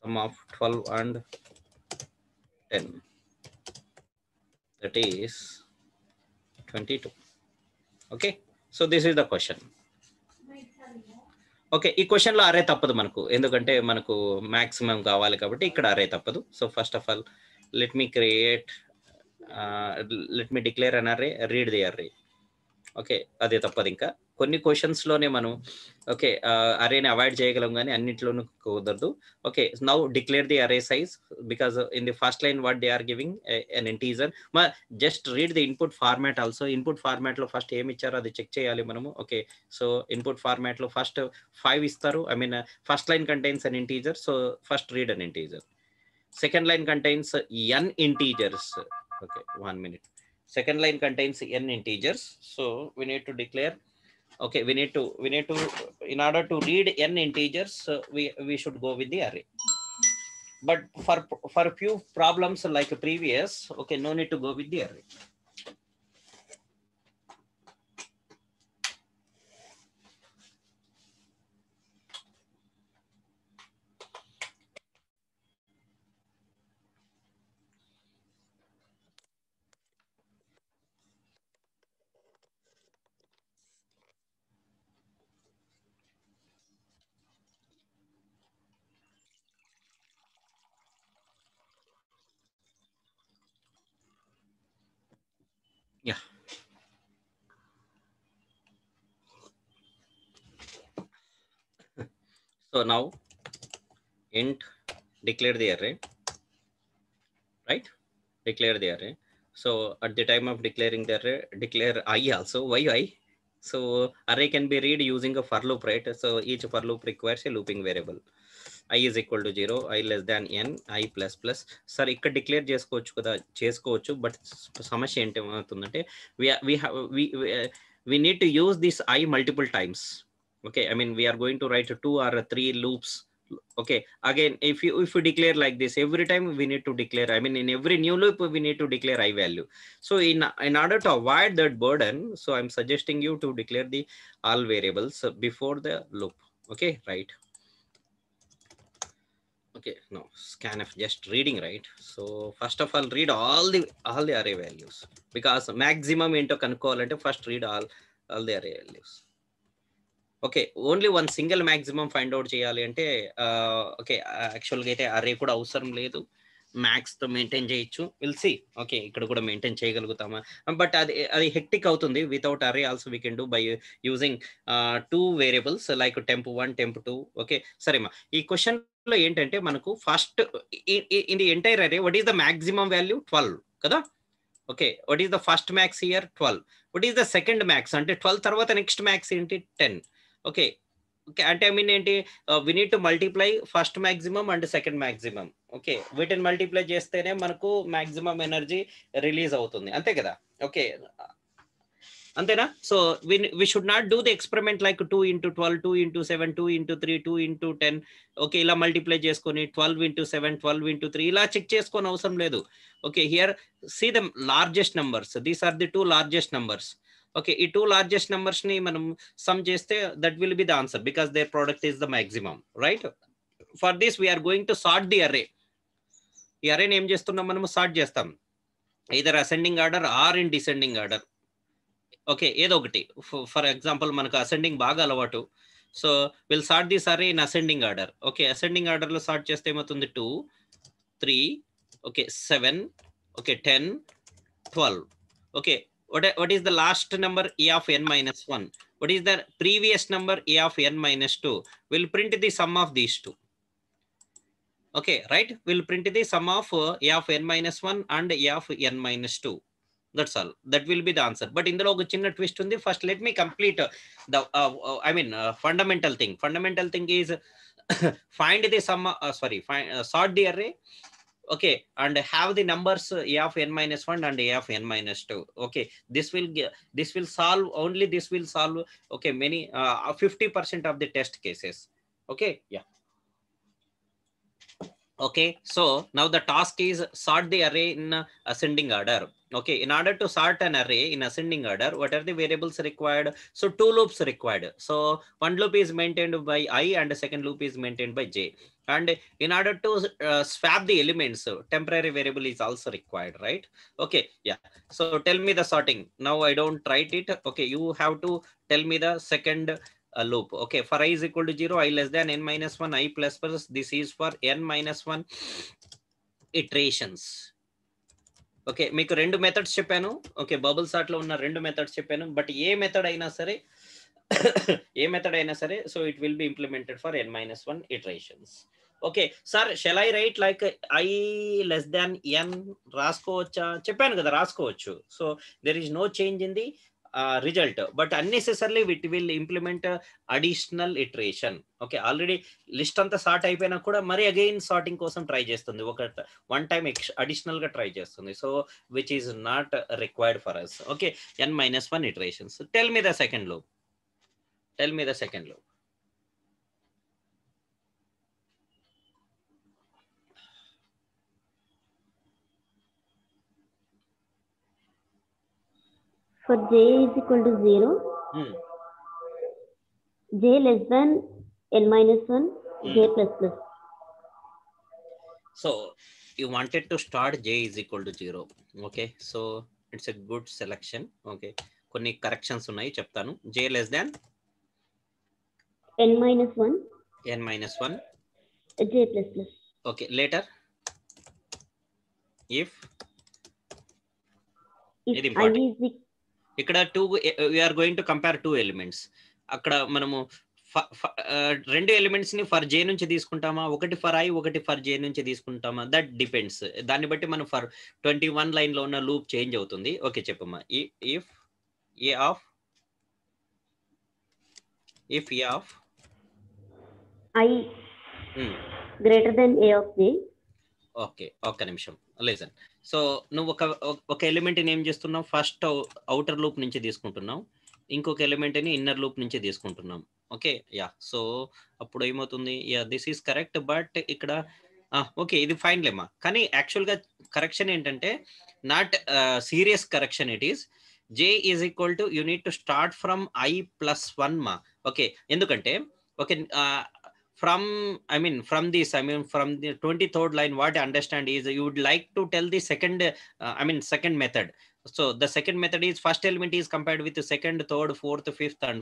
sum of 12 and 10. That is 22. Okay, so this is the question. Okay, ఈ క్వశ్చన్లో అరే తప్పదు మనకు, ఎందుకంటే మనకు maximum కావాలి కాబట్టి ఇక్కడ అరే తప్పదు. So first of all let me create, let me declare an array, read the array. Okay, అదే తప్పదు. ఇంకా కొన్ని క్వశ్చన్స్ లోనే మనం ఓకే అరేని అవాయిడ్ చేయగలం, కానీ అన్నింటిలోనూ కుదరదు. Okay, now declare the array size, because in the first line what they are giving N integer. Just read the input format also. Input format లో ఫస్ట్ ఏమి ఇచ్చారో అది చెక్ చేయాలి మనము. ఓకే, సో ఇన్పుట్ ఫార్మాట్ లో first 5 ఇస్తారు. I mean first line contains an integer, so first read an integer. Second line contains n integers. Okay, 1 minute. Second line contains n integers, so we need to declare. Okay, we need to in order to read n integers, we should go with the array. But for a few problems like previous, okay, no need to go with the array. Yeah. So now int declare the array, right? Declare the array. So at the time of declaring the array, declare I also. Why I? So array can be read using a for loop, right? So each for loop requires a looping variable. I is equal to 0, I less than n, I plus plus. Sir, ఇక్కడ declare చేసుకోవచ్చు కదా, చేసుకోవచ్చు. But సమస్య ఏంటి ఏమవుతుందంటే we need to use this I multiple times. Okay, I mean we are going to write 2 or 3 loops. Okay, again if you declare like this, every time we need to declare, I mean in every new loop we need to declare I value. So in order to avoid that burden, so I'm suggesting you to declare the all variables before the loop. Okay, right? Okay, no, scanf just reading, right? So first of all read all the array values, because maximum into kanukovalante first read all the array values. Okay, only one single maximum find out చేయాలి అంటే okay యాక్చువల్గా అయితే array కూడా అవసరం లేదు, మ్యాక్స్తో maintain చేయొచ్చు. Will see. Okay, ఇక్కడ కూడా మెయింటైన్ చేయగలుగుతామా, బట్ అది హెక్టిక్ అవుతుంది. Without array also we can do by using 2 variables like temp1 temp2. Okay, సరేమా. ఈ క్వశ్చన్ లో ఏంటంటే మనకు first in the entire array what is the maximum value 12 కదా. Okay, what is the first max here 12. What is the second max అంటే 12 తర్వాత next max ఏంటి 10. Okay, అంటే ఐ మీన్ ఏంటి, we need to multiply first maximum and second maximum. Okay, వీటిని multiply చేస్తేనే మనకు maximum energy release అవుతుంది, అంతే కదా. ఓకే, అంతేనా. So we should not do the experiment like 2 into 12, 2 into 7, 2 into 3, 2 into 10. Okay, ఇలా మల్టిప్లై చేసుకొని 12 into 7, 12 into 3 ఇలా చెక్ చేసుకొని అవసరం లేదు. Okay, here see the largest numbers, these are the 2 largest numbers. Okay, ఈ 2 లార్జెస్ట్ నంబర్స్ ని మనం sum చేస్తే that will be the answer, because their product is the maximum, right? For this we're going to sort the array. ఈ అరేని ఏం చేస్తున్నాం మనము, sort చేస్తాం, either ascending order or in descending order. Okay, ఏదో ఒకటి. ఫర్ ఎగ్జాంపుల్ మనకు ascending బాగా అలవాటు, so will sort this array in ascending order. Okay, ascending order లో సార్ట్ చేస్తే ఏమవుతుంది, 2, 3, okay 7, okay 10, 12. Okay, what is the last number a of n minus 1? What is the previous number a of n minus 2? We'll print the sum of these two. Okay, right? We'll print the sum of a of n minus 1 and a of n minus 2. That's all. That will be the answer. But in the log chinna twist undi. First let me complete the fundamental thing. Fundamental thing is find the sum, sort the array. Okay, and have the numbers a of n minus 1 and a of n minus 2. Okay, this will solve, only this will solve, okay, many 50% of the test cases. Okay, yeah. Okay, so now the task is sort the array in ascending order. Okay, in order to sort an array in ascending order, what are the variables required? So 2 loops required. So one loop is maintained by I and the second loop is maintained by J. And in order to swap the elements, temporary variable is also required, right? Okay, yeah. So tell me the sorting. Now I don't write it. Okay, you have to tell me the second loop. Okay, for I is equal to 0, I less than n minus 1, I plus plus. This is for n minus 1 iterations. Okay, మీకు రెండు methods చెప్పాను. Okay, bubble sort లో ఉన్న రెండు methods చెప్పాను. But A method అయినా సరే so it will be implemented for n-1 iterations. Okay sir, shall I write like I less than n రాసుకోవచ్చా? చెప్పాను కదా, రాసుకోవచ్చు. So there is no change in the result, but unnecessarily it will implement additional iteration. Okay, already list అంతా sort అయిపోయినా కూడా మరి again sorting కోసం try చేస్తుంది, ఒక వన్ టైం అడిషనల్ గా ట్రై చేస్తుంది. So which is not required for us. Okay, n-1 iterations. Tell me the second loop. For j is equal to 0, j less than n-1, j plus plus. So you wanted to start j is equal to 0. Okay, so it's a good selection. Okay, కొన్ని corrections ఉన్నాయి, చెప్తాను. j less than n-1, j plus plus. Okay, later if ఇది I is ఇక్కడ we are going to compare two elements. అక్కడ మనము రెండు elements ని for జే నుంచి తీసుకుంటామా, ఒకటి ఫర్ ఐ, ఒకటి ఫర్ జే నుంచి తీసుకుంటామా, దట్ డిపెండ్స్. దాన్ని బట్టి మనం ఫర్ 21 లైన్ లో ఉన్న లూప్ చేంజ్ అవుతుంది. ఓకే, చెప్పమ్మా. If A of I greater than a of j. Okay, ఒక్క నిమిషం లిసన్. సో నువ్వు ఒక ఎలిమెంట్ ని ఏం చేస్తున్నావు, ఫస్ట్ అవుటర్ లూప్ నుంచి తీసుకుంటున్నావు, ఇంకొక ఎలిమెంట్ ని ఇన్నర్ లూప్ నుంచి తీసుకుంటున్నాం. Okay, yeah. సో అప్పుడు ఏమవుతుంది, yeah this is correct, but ఇక్కడ ఓకే ఇది ఫైన్ లేమా. కానీ యాక్చువల్ గా కరెక్షన్ ఏంటంటే not serious correction. It is j is equal to you need to start from i+1 మా. ఓకే, ఎందుకంటే okay from the 23rd line, what I understand is you would like to tell the second method. So the second method is first element is compared with the second, third, fourth, fifth and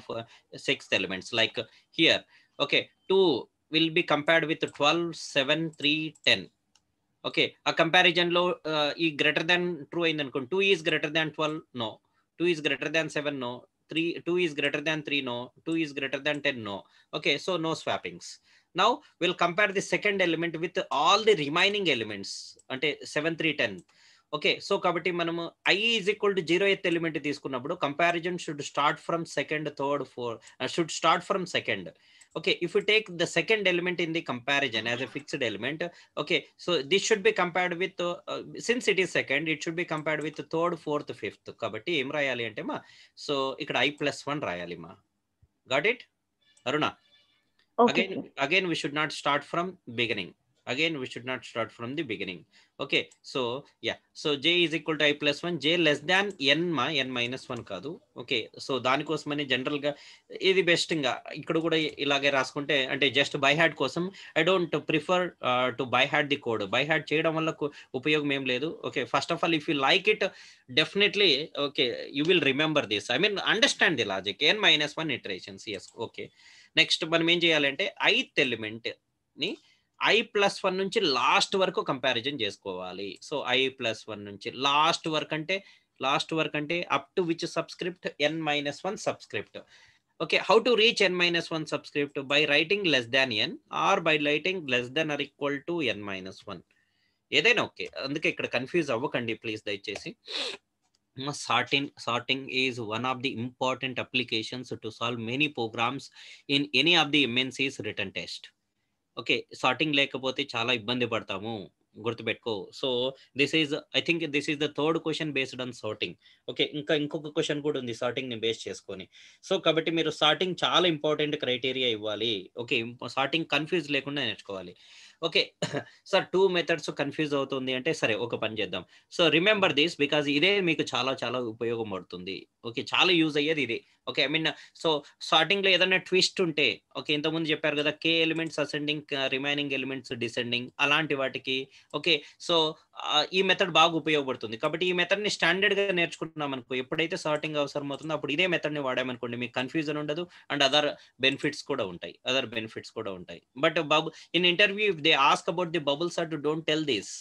sixth elements. Like here, okay, 2 will be compared with 12, 7, 3, 10. Okay, a comparison low greater than true in 2 is greater than 12, no. 2 is greater than 7, no. 2 is greater than 3, no. 2 is greater than 10, no. Okay, so no swappings. Now we'll compare the second element with all the remaining elements ante 7, 3, 10. Okay, so kabatti manamu I is equal to 0th element తీసుకున్నప్పుడు comparison should start from second, third, fourth, should start from second. Okay, if you take the second element in the comparison as a fixed element, okay, so this should be compared with since it is second, it should be compared with third, fourth, fifth. Kabatti em rayali ante ma, so ikkada I+1 rayali ma. Got it, Aruna? Okay, again we should not start from beginning. Okay, so yeah, so j is equal to I+1, j less than n ma, n-1 కాదు. Okay, so దానికోసమని general గా ఇది best. ఇంకా ఇక్కడ కూడా ఇలాగే రాసుకుంటే, అంటే జస్ట్ బై హ్యాడ్ కోసం I don't prefer to by heart the code. By heart చేయడం వల్ల ఉపయోగం ఏం లేదు. Okay, first of all if you like it definitely okay you will remember this, understand the logic. n-1 iterations. Yes, okay. Next మనం ఏం చేయాలంటే ఐత్ element ని I+1 నుంచి లాస్ట్ వరకు కంపారిజన్ చేసుకోవాలి. సో I+1 నుంచి లాస్ట్ వరకు అంటే up to which subscript, n-1 subscript. Okay, how to reach n-1 subscript? By writing less than n or by writing less than or equal to n-1, ఏదైనా okay. అందుకే ఇక్కడ confuse అవ్వకండి please దయచేసి. Sorting is one of the important applications to solve many programs in any of the MNC's written test. Okay, sorting లేకపోతే చాలా ఇబ్బంది పడతాము, గుర్తుపెట్టుకో. So I think this is the third question based on sorting. Okay, ఇంకొక question కూడా ఉంది sorting ని base చేసుకొని. సో కాబట్టి మీరు సార్టింగ్ చాలా ఇంపార్టెంట్ క్రైటీరియా ఇవ్వాలి. ఓకే, సార్టింగ్ కన్ఫ్యూజ్ లేకుండా నేర్చుకోవాలి. ఓకే సార్ 2 మెథడ్స్ కన్ఫ్యూజ్ అవుతుంది అంటే, సరే ఒక పని చేద్దాం. సో రిమెంబర్ దిస్ బికాజ్ ఇదే మీకు చాలా చాలా ఉపయోగం పడుతుంది. ఓకే, చాలా యూజ్ అయ్యేది ఇదే. ఓకే, సో స్టార్టింగ్ లో ఏదైనా ట్విస్ట్ ఉంటే, ఓకే ఇంతకుముందు చెప్పారు కదా k elements ascending, remaining elements descending, అలాంటి వాటికి ఓకే సో ఈ మెథడ్ బాగా ఉపయోగపడుతుంది. కాబట్టి ఈ మెథడ్ ని స్టాండర్డ్ గా నేర్చుకుంటున్నాం అనుకో, ఎప్పుడైతే సార్టింగ్ అవసరం అవుతుందో అప్పుడు ఇదే మెథడ్ ని వాడామనుకోండి, మీకు కన్ఫ్యూజన్ ఉండదు అండ్ అదర్ బెనిఫిట్స్ కూడా ఉంటాయి. But Babu in interview if they ask about the bubble sort, don't tell this.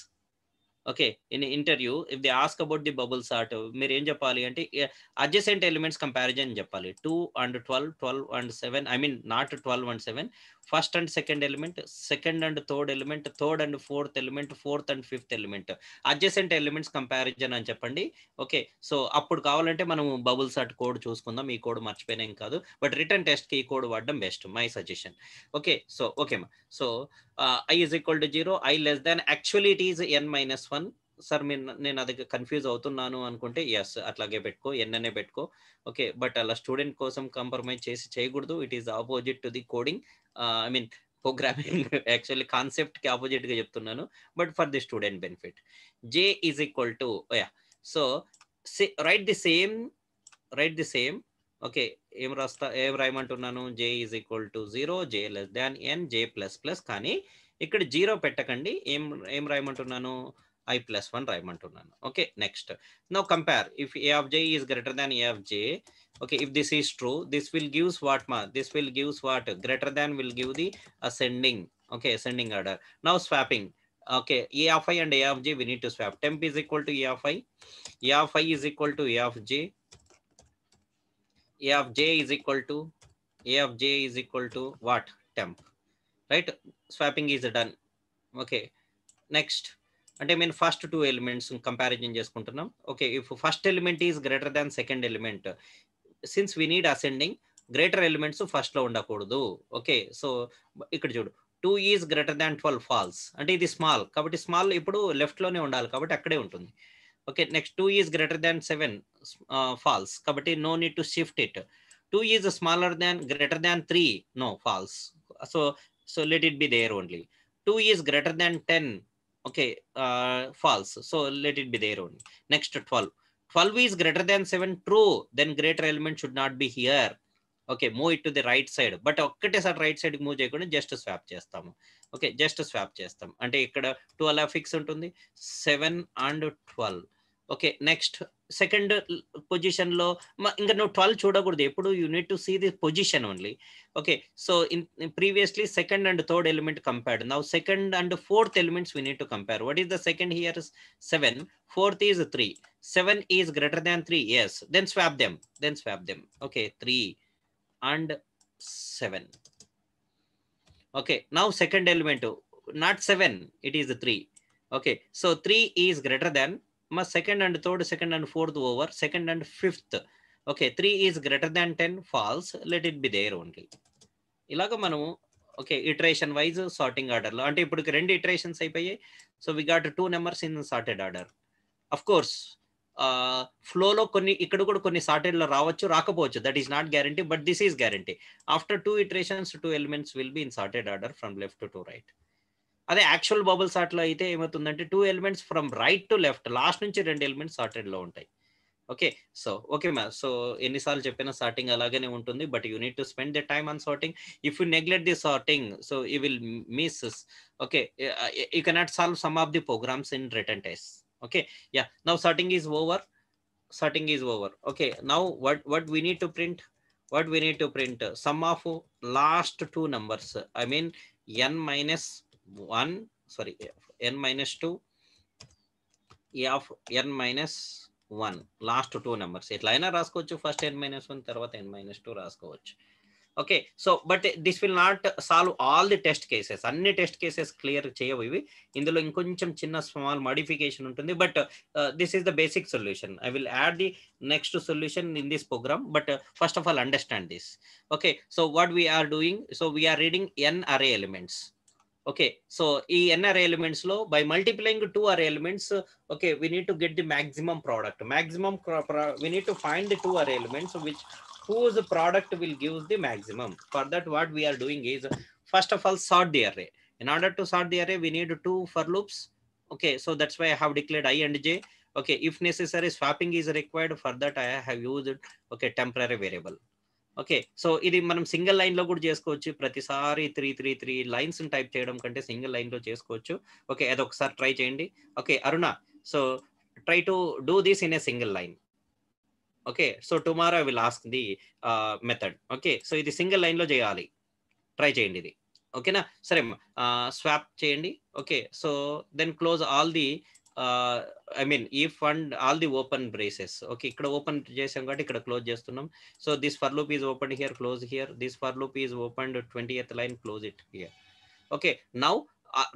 Okay, in interview if they ask about the bubble sort, మీరు ఏం చెప్పాలి అంటే అడ్జసెంట్ ఎలిమెంట్స్ కంపారిజన్ చెప్పాలి. 2 and 12, 12 and 7, I mean not 12 and 7, first and second element, second and third element, third and fourth element, fourth and fifth element, adjacent elements comparison అని చెప్పండి. Okay, so అప్పుడు కావాలంటే మనం బబుల్ సార్ట్ కోడ్ చూసుకుందాం. ఈ code మర్చిపోయినాం కాదు, but return టెస్ట్కి ఈ కోడ్ వాడడం best, my suggestion. Okay, so ఓకేమా. So I is equal to 0, I less than, actually it is n minus 1. Sir నేను అది కన్ఫ్యూజ్ అవుతున్నాను అనుకుంటే ఎస్ అట్లాగే పెట్టుకో, ఎన్ అనే పెట్టుకో. ఓకే, బట్ అలా స్టూడెంట్ కోసం కాంప్రమైజ్ చేయకూడదు. It is opposite to the coding, I mean programming. Actually concept కి ఆపోజిట్ గా చెప్తున్నాను, but for the student benefit. J is equal to, so write the same. Okay, ఏం రాయమంటున్నాను, j is equal to 0, j less than n, j plus plus. కానీ ఇక్కడ 0 పెట్టకండి, ఏం రాయమంటున్నాను, I plus 1 రాయమంటున్నాను. Okay, next now compare if a of j is greater than a of j. Okay, if this is true, this will gives what this will gives what, greater than will give the ascending. Okay, ascending order. Now swapping. Okay, a of I and a of j we need to swap. Temp is equal to a of I, a of I is equal to a of j, a of j is equal to what, temp, right? Swapping is done. Okay, next అంటే మేము first 2 elements comparison చేసుకుంటున్నాం. Okay, if first element is greater than second element, since we need ascending, greater elements first లో ఉండకూడదు. Okay, so ఇక్కడ చూడు, 2 is greater than 12 falls, అంటే ఇది small కాబట్టి స్మాల్ ఇప్పుడు లెఫ్ట్ లోనే ఉండాలి కాబట్టి అక్కడే ఉంటుంది. Okay, next 2 is greater than 7 false, కాబట్టి no need to shift it. 2 is smaller than greater than 3, no false, so let it be there only. 2 is greater than 10, okay, false, so let it be there only. Next 12 is greater than 7, true, then greater element should not be here. Okay, move it to the right side, but ఒక్కటేసారి right side కి move చేయకుండా just swap చేస్తాము. Okay, just swap చేస్తాం అంటే ఇక్కడ 12 fix ఉంటుంది, 7 and 12. Okay, next second position లో ఇంకా నువ్వు 12 చూడకూడదు ఎప్పుడు, you need to see the position only. Okay, so in previously second and third element compared, now second and fourth elements we need to compare. What is the second here, 7, fourth is 3, 7 is greater than 3, yes, then swap them. Okay, 3 and 7. Okay, now second element, not 7, it is 3. Okay, so 3 is greater than my second and third, second and fourth over, second and fifth. Okay, 3 is greater than 10, false, let it be there only. ఇలాగ మనము okay iteration wise sorting order లో, అంటే ఇప్పుడు 2 iterations అయిపోయాయి. So we got 2 numbers in sorted order. Of course ఫ్లోలో కొన్ని ఇక్కడ కూడా కొన్ని సార్టెడ్ లో రావచ్చు, రాకపోవచ్చు, that is not guarantee, but this is guarantee. After 2 iterations 2 elements will be in sorted order from left to right. అదే యాక్చువల్ బబుల్ సార్ట్ లో అయితే ఏమవుతుందంటే 2 elements from right to left, last నుంచి 2 ఎలిమెంట్స్ సార్టెడ్ లో ఉంటాయి. Okay, so okay ma'am, so ఎన్నిసార్లు చెప్పినా sorting అలాగనే ఉంటుంది, but you need to spend the time on sorting. If you neglect the sorting, so you will miss. Okay, you cannot solve some of the programs in written test. Okay, yeah, now sorting is over. Okay, now what we need to print, sum of last 2 numbers, I mean n minus 1, sorry, n minus 2, of n minus 1, last 2 numbers. ఇట్లా అయినా రాసుకోవచ్చు, first n minus 1 తర్వాత n minus 2 రాసుకోవచ్చు. Okay, so but this will not solve all the test cases, అన్ని test cases clear చేయవు ఇవి, ఇందులో ఇంకొంచెం చిన్న స్మాల్ మోడిఫికేషన్ ఉంటుంది, but this is the basic solution. I will add the next solution in this program, but first of all understand this. Okay, so what we're doing, so we're reading n array elements. Okay, so ఈ n array elements లో by multiplying 2 array elements, okay, we need to get the maximum product. We need to find the 2 array elements which whose product will give the maximum. For that, what we are doing is, first of all, sort the array. In order to sort the array, we need 2 for loops. Okay, so that's why I have declared I and j. Okay, if necessary, swapping is required. For that, I have used okay temporary variable. Okay, so ఇది మనం single line లో కూడా చేసుకోవచ్చు, ప్రతిసారి 3 lines type చేయడం కంటే single line లో చేసుకోవచ్చు. ఓకే, అది ఒకసారి ట్రై చేయండి. Okay Aruna, so try to do this in a single line. Okay, so tomorrow I will ask the method. Okay, so ఇది సింగిల్ లైన్ లో చేయాలి, ట్రై చేయండి ఇది. ఓకేనా, సరే స్వాప్ చేయండి. Okay, so then close all the I mean, if and all the open braces. Okay, ఇక్కడ open చేసాం కాబట్టి ఇక్కడ close చేస్తున్నాం. So this for loop is opened here, close here. This for loop is opened 20th line, close it here. Okay, now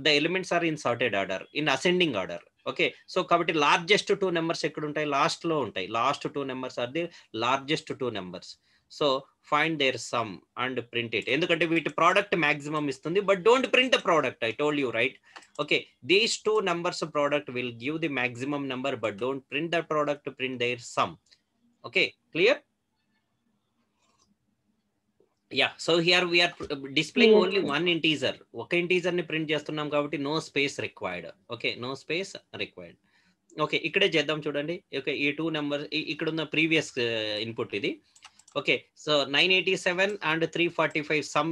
the elements are in sorted order, in ascending order. Okay, so కాబట్టి largest two numbers ఎక్కడ ఉంటాయి? Last లో ఉంటాయి. Last two numbers are the largest two numbers. So find their sum and print it. ఎందుకంటే వీటి product maximum ఇస్తుంది, but don't print the product. I told you, right? Okay, these two numbers of product will give the maximum number, but don't print the product, print their sum. Okay, clear? Yeah, so here we are displaying Clear, only sir. one integer. Okay, integer ni print చేస్తున్నాం కాబట్టి no space required. Okay, no space required. Okay, ఇక్కడే చేద్దాం చూడండి. Okay, ఈ two numbers ఇక్కడ ఉన్న previous input ఇది. Okay, so 987 and 345 sum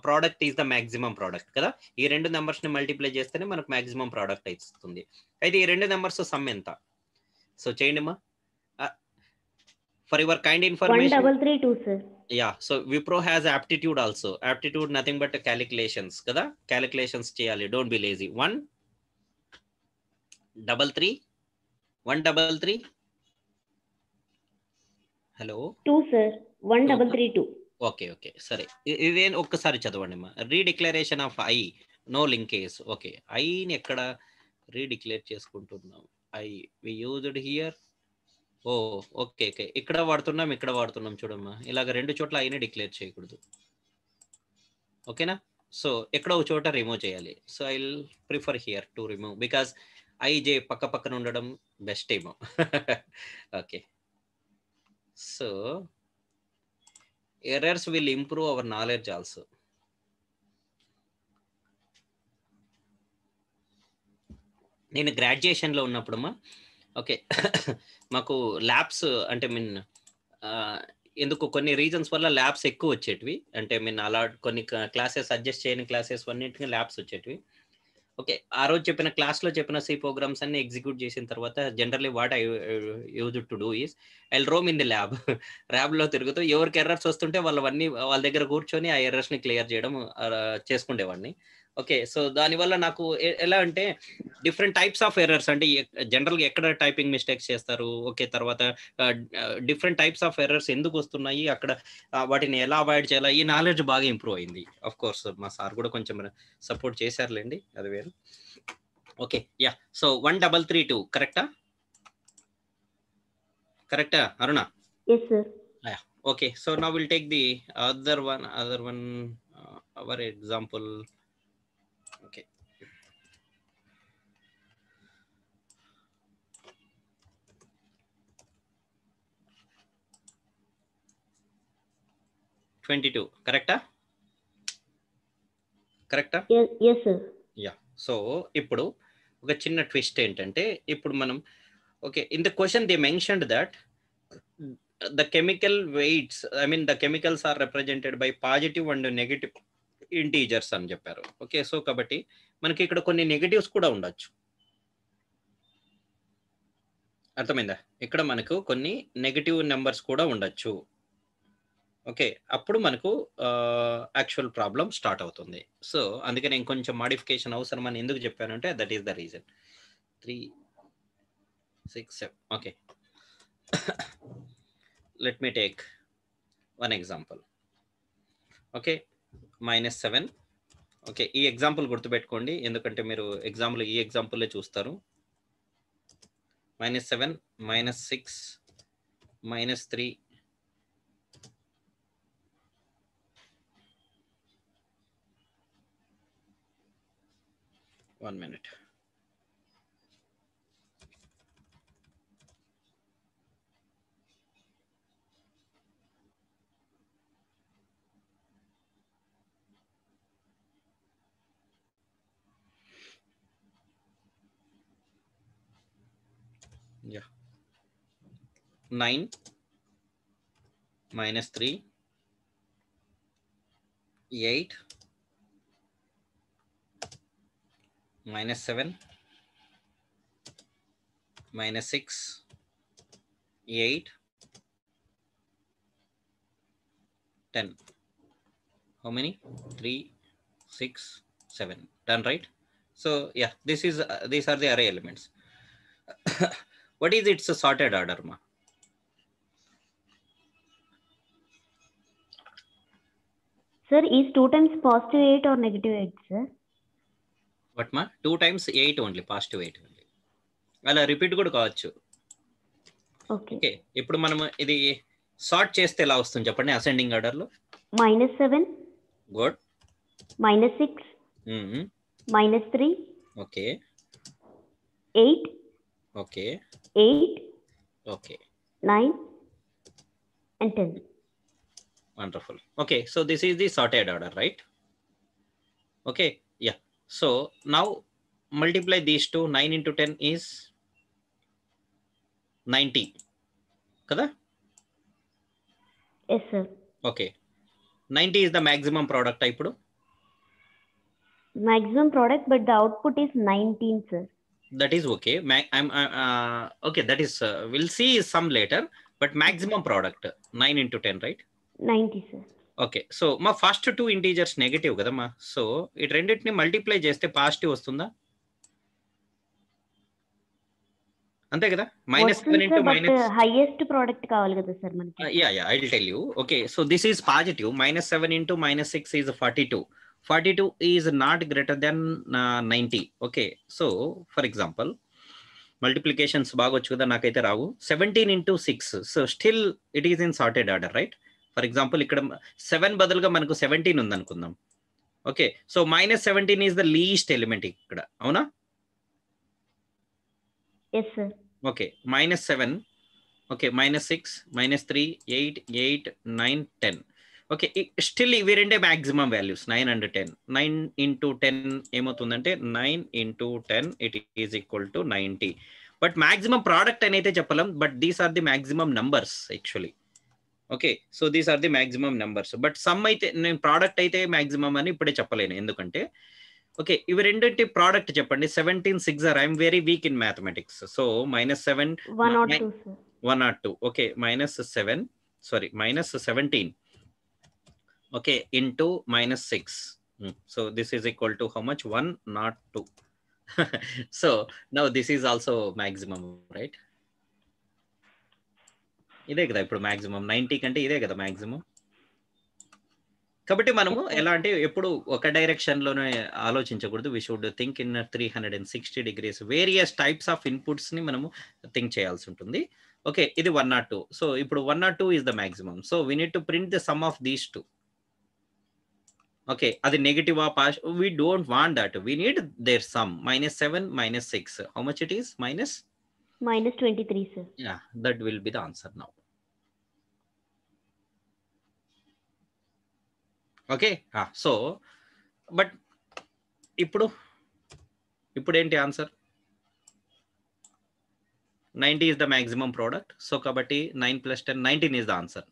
product is the maximum product కదా. ఈ రెండు numbers ని మల్టిప్లై చేస్తేనే మనకు maximum product ఇస్తుంది. అయితే ఈ రెండు numbers sum ఎంత? సో చేయండి అమ్మా. For your kind information. 1332, sir. Yeah, so Wipro has aptitude also. Aptitude nothing but calculations kada. Calculations cheyali, don't be lazy. 133 133. Hello 2, sir. 1332. Okay okay సరే, ఇదేం ఒక్కసారి చదవండి అమ్మా. Redeclaration of I, no linkage. Okay, ఐని ఎక్కడ redeclare చేసుకుంటున్నాం? I we used here. Oh okay okay, ఇక్కడ వాడుతున్నాం చూడమ్మా. ఇలాగ రెండు చోట్ల ఐని డిక్లేర్ చేయకూడదు. ఓకేనా? సో ఎక్కడో ఒక చోట రిమూవ్ చేయాలి. So I will prefer here to remove because IJ పక్క పక్కన ఉండడం బెస్ట్ ఏమో. Okay, so errors will improve our knowledge also. నేను గ్రాడ్యుయేషన్లో ఉన్నప్పుడమ్మా, ఓకే, మాకు ల్యాబ్స్ అంటే మీన్ ఎందుకు కొన్ని రీజన్స్ వల్ల ల్యాబ్స్ ఎక్కువ వచ్చేటివి. అంటే మీన్ అలా కొన్ని క్లాసెస్ అడ్జస్ట్ చేయని క్లాసెస్ అన్నింటికి ల్యాబ్స్ వచ్చేటివి. ఓకే, ఆ రోజు చెప్పిన క్లాస్లో చెప్పిన సి ప్రోగ్రామ్స్ అన్ని ఎగ్జిక్యూట్ చేసిన తర్వాత generally what I use to do is I Rome in the ల్యాబ్లో తిరుగుతూ ఎవరికి ఎర్రర్స్ వస్తుంటే వాళ్ళ దగ్గర కూర్చొని ఆ ఎర్రర్స్ని క్లియర్ చేయడం చేసుకుండేవాడిని. ఓకే, సో దానివల్ల నాకు ఎలా అంటే డిఫరెంట్ టైప్స్ ఆఫ్ ఎర్రర్స్, అంటే జనరల్గా ఎక్కడ టైపింగ్ మిస్టేక్స్ చేస్తారు, ఓకే, తర్వాత డిఫరెంట్ టైప్స్ ఆఫ్ ఎర్రర్స్ ఎందుకు వస్తున్నాయి, అక్కడ వాటిని ఎలా అవాయిడ్ చేయాలి, ఈ నాలెడ్జ్ బాగా ఇంప్రూవ్ అయింది. ఆఫ్ కోర్స్ మా సార్ కూడా కొంచెం సపోర్ట్ చేశారులేండి, అది వేరు. ఓకే, యా, సో 1332 కరెక్టా అరుణ? Yes, sir. Okay, so now we'll take the other one our example. Okay, $22 కరెక్టా? Yes, sir. యా, సో ఇప్పుడు ఒక చిన్న ట్విస్ట్ ఏంటంటే, ఇప్పుడు మనం okay, in the question they mentioned that the chemical weights, I mean the chemicals are represented by positive and negative integers అని చెప్పారు. Okay, so కాబట్టి మనకి ఇక్కడ కొన్ని నెగటివ్స్ కూడా ఉండొచ్చు. అర్థమైందా? ఇక్కడ మనకు కొన్ని నెగటివ్ నెంబర్స్ కూడా ఉండొచ్చు. ఓకే, అప్పుడు మనకు యాక్చువల్ ప్రాబ్లం స్టార్ట్ అవుతుంది. సో అందుకని నేను కొంచెం మాడిఫికేషన్ అవసరం అని ఎందుకు చెప్పానంటే that is the reason. 3 6 7. Okay, let me take one example. Okay, -7. Okay, ఈ ఎగ్జాంపుల్ గుర్తుపెట్టుకోండి ఎందుకంటే మీరు ఎగ్జాంపుల్ ఈ ఎగ్జాంపుల్లే చూస్తారు. -7 -6 -3 1 minute. Yeah, 9 -3 8 -7 -6 8 10. How many? 3 6 7. Done, right? So yeah, these are the array elements. What is its sorted order, ma? Sir, is 2 times positive 8 or negative 8, sir? What ma? 2 times 8 only, positive 8 only. అలా repeat కూడా కావచ్చు. Okay. Okay, ఇప్పుడు మనం ఇది sort చేస్తే ఎలా వస్తుంది చెప్పండి అసెండింగ్ ఆర్డర్ లో? -7. Good. -6. -3. Okay. 8. Okay. 8. Okay. 9 and 10. Wonderful. Okay, so this is the sorted order, right? Okay, yeah. So now multiply these two. 9 into 10 is 90. Kada? Yes, sir. Okay. 90 is the maximum product ఇప్పుడు. Maximum product, but the output is 19, sir. That is okay. Okay, that is we'll see some later, but maximum product 9 into 10, right? 90, sir. Okay, so మా first 2 integers negative కదమ్మా, so ఈ రెండింటిని multiply చేస్తే positive వస్తుందా? అంతే కదా? -7 into highest product కావాలి కదా సార్ మనకి. Yeah, I will tell you. Okay, so this is positive. -7 into -6 is 42. 42 is not greater than 90. Okay, so for example, multiplications బాగా వచ్చు కదా, నాకైతే రావు. 17 into 6, so still it is in sorted order, right? For example ఇక్కడ 7 బదులుగా మనకు 17 ఉంది అనుకుందాం. Okay, so -17 is the least element ఇక్కడ, అవునా? Yes, sir. Okay, -7, okay, -6, -3, 8, 8, 9, 10. Okay, still ఇవి రెండే మ్యాక్సిమం వాల్యూస్ 9 and 10. 9 into 10 ఏమవుతుందంటే 9 into 10 it is equal to 90. But maximum product అని అయితే చెప్పలేం, but these are the maximum numbers actually. Okay, so these are the maximum numbers, but sum అయితే నేను product అయితే maximum అని ఇప్పుడే చెప్పలేను, ఎందుకంటే ఓకే ఇవి రెండింటి ప్రోడక్ట్ చెప్పండి. 17 6 I'm very weak in mathematics, so -7 1 or 2, sir. 1 or 2. Okay, -17 okay into -6, so this is equal to how much? 1 not 2. So now this is also maximum, right? ఇదే కదా ఇప్పుడు మాక్సిమం, 90 కంటే ఇదే కదా మాక్సిమం. కాబట్టి మనము ఎలా అంటే ఎప్పుడు ఒక డైరెక్షన్ లోనే ఆలోచించకూడదు. We should think in 360 degrees. Various types of ఇన్పుట్స్ ని మనము థింక్ చేయాల్సి ఉంటుంది. ఓకే, ఇది 1 or 2. సో ఇప్పుడు 1 or 2 is the maximum, so we need to print the sum of these two. Okay, అది నెగటివ్ ఆ positive, we don't want that, we need their sum. -7 -6, how much it is? -23, sir. Yeah, that will be the answer now. Okay, so but ఇప్పుడు ఏంటి answer? 90 is the maximum product, so కాబట్టి 9 + 10 19 is the answer,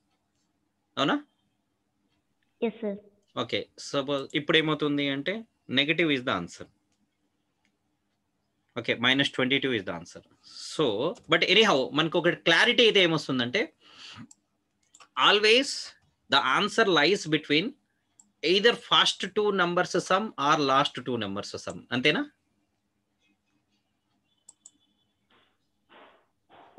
అవునా? Yes, sir. Okay, suppose ఇప్పుడు ఏమవుతుంది అంటే negative is the answer. Okay, -22 is the answer. So but anyhow మనకు ఒక clarity అయితే ఏమొస్తుందంటే always the answer lies between either first 2 numbers sum or last 2 numbers sum, అంతేనా?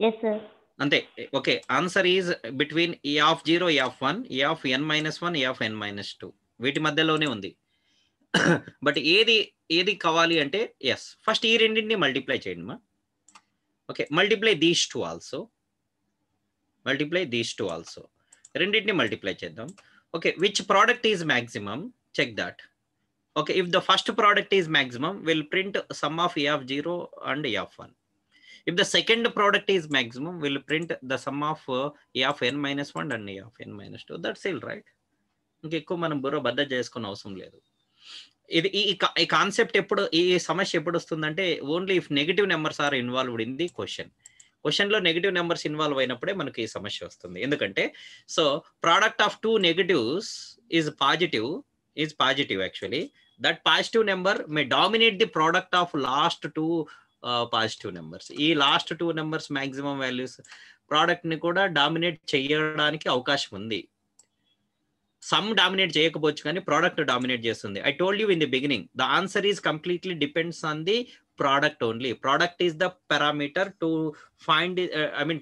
Yes, sir. అంతే. Okay, answer is between a of 0, a of 1, a of n-1, a of n-2, వీటి మధ్యలోనే ఉంది. But ఏది కావాలి అంటే ఎస్, ఫస్ట్ ఈ రెండింటిని మల్టిప్లై చేయండి మా. Okay, multiply these two also, రెండింటిని మల్టిప్లై చేద్దాం. Okay, which product is maximum? Check that. Okay, if the first product is maximum, we'll print sum of a of 0 and a of 1. If the second product is maximum, we'll print the sum of a of n-1 and a of n-2. That's it, right? ఇంకెక్కువ మనం బుర్ర బద్ద చేసుకున్న అవసరం లేదు. ఇది ఈ concept ఎప్పుడు, ఈ సమస్య ఎప్పుడు వస్తుందంటే only if negative numbers are involved in the question లో నెగటివ్ నెంబర్స్ ఇన్వాల్వ్ అయినప్పుడే మనకి ఈ సమస్య వస్తుంది. ఎందుకంటే so product of 2 negatives is positive actually. That positive number may dominate the product of last 2 positive numbers. ఈ last 2 numbers maximum values product ని కూడా డామినేట్ చేయడానికి అవకాశం ఉంది. సమ్ డామినేట్ చేయకపోవచ్చు కానీ ప్రోడక్ట్ డామినేట్ చేస్తుంది. I told you in the beginning, the answer is completely depends on the product only. Product is the parameter to find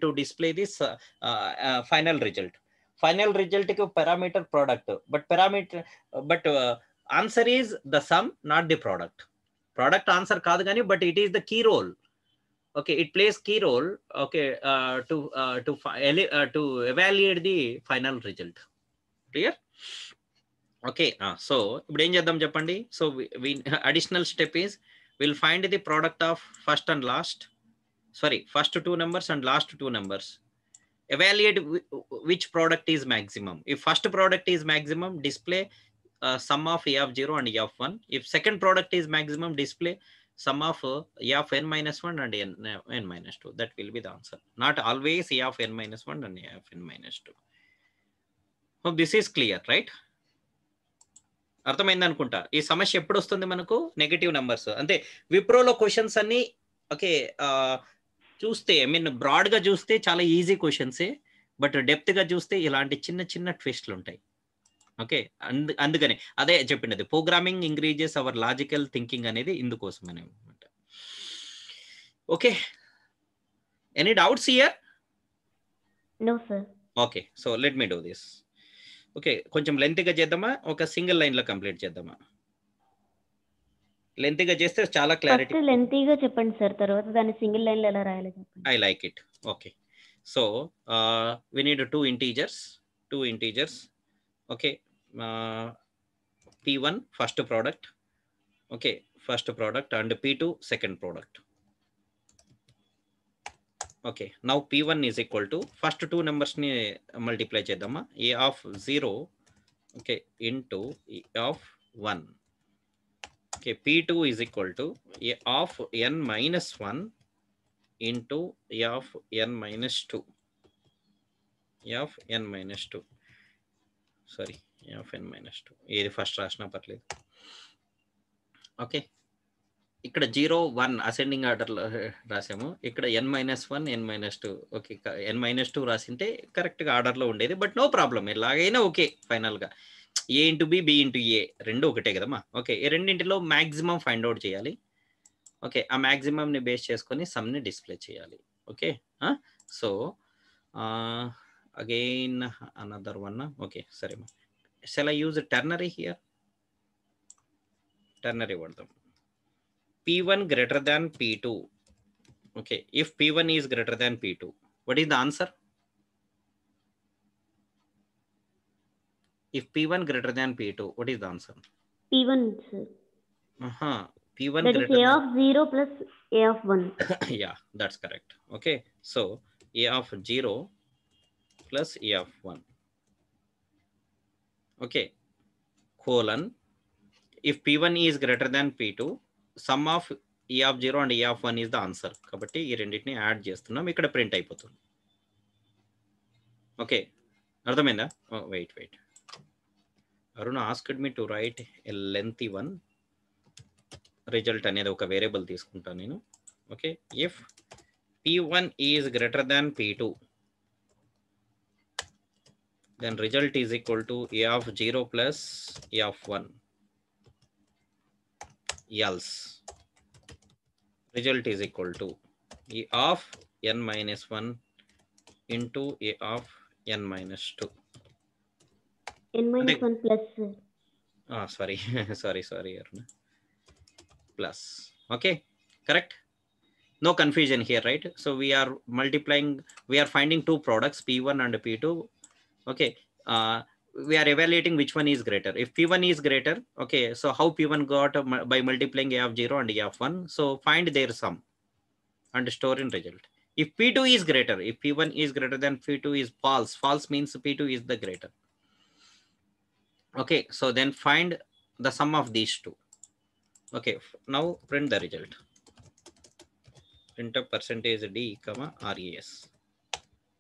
to display this final result. Final result is parameter product, but answer is the sum, not the product. Product answer kaadu gani, but it is the key role. Okay, it plays key role. Okay, to evaluate the final result. Clear? Okay, so ఇప్పుడు ఏం చేద్దాం చెప్పండి. So additional step is we'll find the product of first and last, sorry, first two numbers and last two numbers. Evaluate which product is maximum. If first product is maximum, display sum of a of 0 and a of 1. If second product is maximum, display sum of a of n minus 1 and n minus 2. That will be the answer. Not always a of n minus 1 and a of n minus 2. Hope this is clear, right? అర్థమైంది అనుకుంటా. ఈ సమస్య ఎప్పుడు వస్తుంది మనకు? Negative numbers. అంటే విప్రోలో questions అన్ని okay చూస్తే బ్రాడ్ గా చూస్తే చాలా ఈజీ క్వశ్చన్సే, బట్ డెప్త్ గా చూస్తే ఇలాంటి చిన్న చిన్న ట్విస్ట్లు ఉంటాయి. ఓకే, అందుకని అదే చెప్పింది, programming increases our logical thinking అనేది ఇందుకోసం అనమాట. Okay, any doubts here? No sir. Okay, so let me do this. Okay, కొంచెం లెంతీగా చేద్దామా, ఒక సింగిల్ లైన్ లో కంప్లీట్ చేద్దామా? లెంతీగా చేస్తే చాలా క్లారిటీ. ఫస్ట్ లెంతీగా చెప్పండి సార్, తర్వాత దాన్ని సింగిల్ లైన్ లో ఎలా రాయాలో చెప్పండి. I like it. Okay, so we need two integers. Okay, P1 first product, okay, first product, and P2 second product. Okay, now P1 is equal to first two నెంబర్స్ని multiply చేద్దామా, a of 0 okay into a of 1. Okay, P2 is equal to a of n minus 1 into a of n minus 2. a of n minus 2, sorry, a of n minus 2, ఏది first రాసినా పర్లేదు. Okay, ఇక్కడ 0 1 ascending ఆర్డర్లో రాసాము, ఇక్కడ n-1 n-2. Okay, n-2 రాసింటే కరెక్ట్గా ఆర్డర్లో ఉండేది, but no problem, ఎలాగైనా ఓకే. ఫైనల్గా a into b, b into a రెండు ఒకటే కదమ్మా. ఓకే, ఈ రెండింటిలో మ్యాక్సిమం ఫైండ్ అవుట్ చేయాలి. ఓకే, ఆ మ్యాక్సిమంని బేస్ చేసుకొని సమ్ని డిస్ప్లే చేయాలి. Okay, so again another one. Okay, సరే, shall I use ternary here? Ternary వాడదాం. P1 greater than P2. Okay, if P1 is greater than P2, what is the answer? If P1 greater than P2, what is the answer? P1 sir. P1 that greater is a than of 0 plus a of 1. Yeah, that's correct. Okay, so a of 0 plus a of 1. Okay, colon, if P1 is greater than P2, sum of e of 0 and e of 1 is the answer. కాబట్టి ఈ రెండింటిని add చేస్తున్నాం, ఇక్కడ print అయిపోతుంది. Okay, అర్థమైందా? Wait, Arun asked me to write a lengthy one. Result అనేది ఒక variable తీసుకుంటాను నేను. Okay, if P1 is greater than P2, then result is equal to a of 0 plus a of 1. else result is equal to a of n minus 1 into a of n minus 2. n minus 1 plus. sorry Aruna. Plus. Okay, correct? No confusion here, right? So we are multiplying, we are finding two products, P1 and P2. Okay, we are evaluating which one is greater. If P1 is greater, okay, so how P1 got by multiplying a of 0 and a of 1. So find their sum and store in result. If P2 is greater, if P1 is greater than P2 is false. False means P2 is the greater. Okay, so then find the sum of these two. Okay, now print the result. Print a percentage D, RES.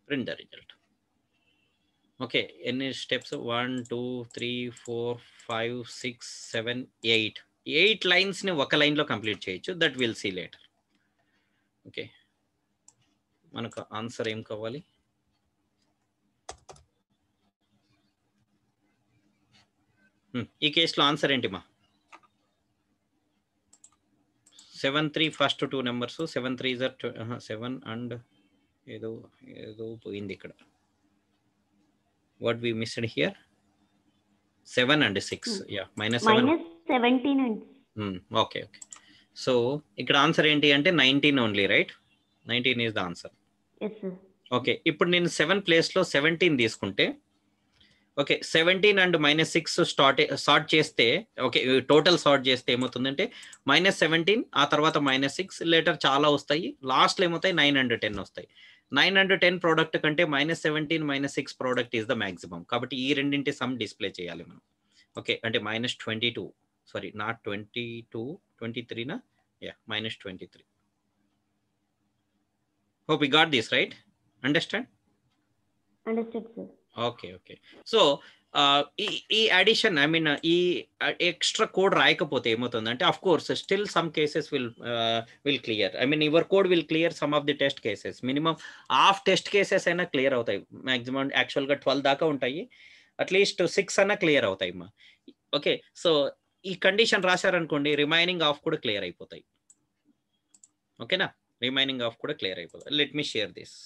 Print the result. Okay, any steps? 1 2 3 4 5 6 7 8. 8 lines ni oka line lo complete cheyochu. That we'll see later. Okay, manaku answer em kavali? ఈ కేసులో answer ఏంటి మా? 7 3 first two numbers, 7 3 is 7 and ఏదో పోయింది ఇక్కడ. What we missed here? 7 and 6. Yeah, -7. -17 and Okay. So ఇక్కడ answer ఏంటి అంటే 19 only, right? 19 is the answer. yes sir. Okay, ఇప్పుడు నేను 7 ప్లేస్ లో 17 తీసుకుంటే, ఓకే 17 అండ్ -6 సార్ట్ చేస్తే, ఓకే టోటల్ సార్ట్ చేస్తే ఏమవుతుందంటే -17, ఆ తర్వాత -6, లేటర్ చాలా వస్తాయి, లాస్ట్లో ఏమవుతాయి 9 and 10 వస్తాయి. 9 and 10 ప్రోడక్ట్ కంటే -17 -6 ప్రోడక్ట్ ఈస్ ద మ్యాక్సిమం. కాబట్టి ఈ రెండింటి సమ్ డిస్ప్లే చేయాలి మనం. ఓకే, అంటే -22, సారీ నాట్ 22, 23 నా, yeah -23. Hope we got this right. Understood Understood sir. Okay. So ఈ అడిషన్, ఐ మీన్ ఈ ఎక్స్ట్రా కోడ్ రాయకపోతే ఏమవుతుందంటే, of course still some cases will clear. I mean your code will clear some of the test cases. Minimum half test cases అయినా clear అవుతాయి. Maximum యాక్చువల్గా 12 దాకా ఉంటాయి, at least 6 అన్నా clear అవుతాయి మా. ఓకే, సో ఈ కండిషన్ రాశారనుకోండి, రిమైనింగ్ ఆఫ్ కూడా క్లియర్ అయిపోతాయి. ఓకేనా, రిమైనింగ్ ఆఫ్ కూడా క్లియర్ అయిపోతాయి. Let me share this.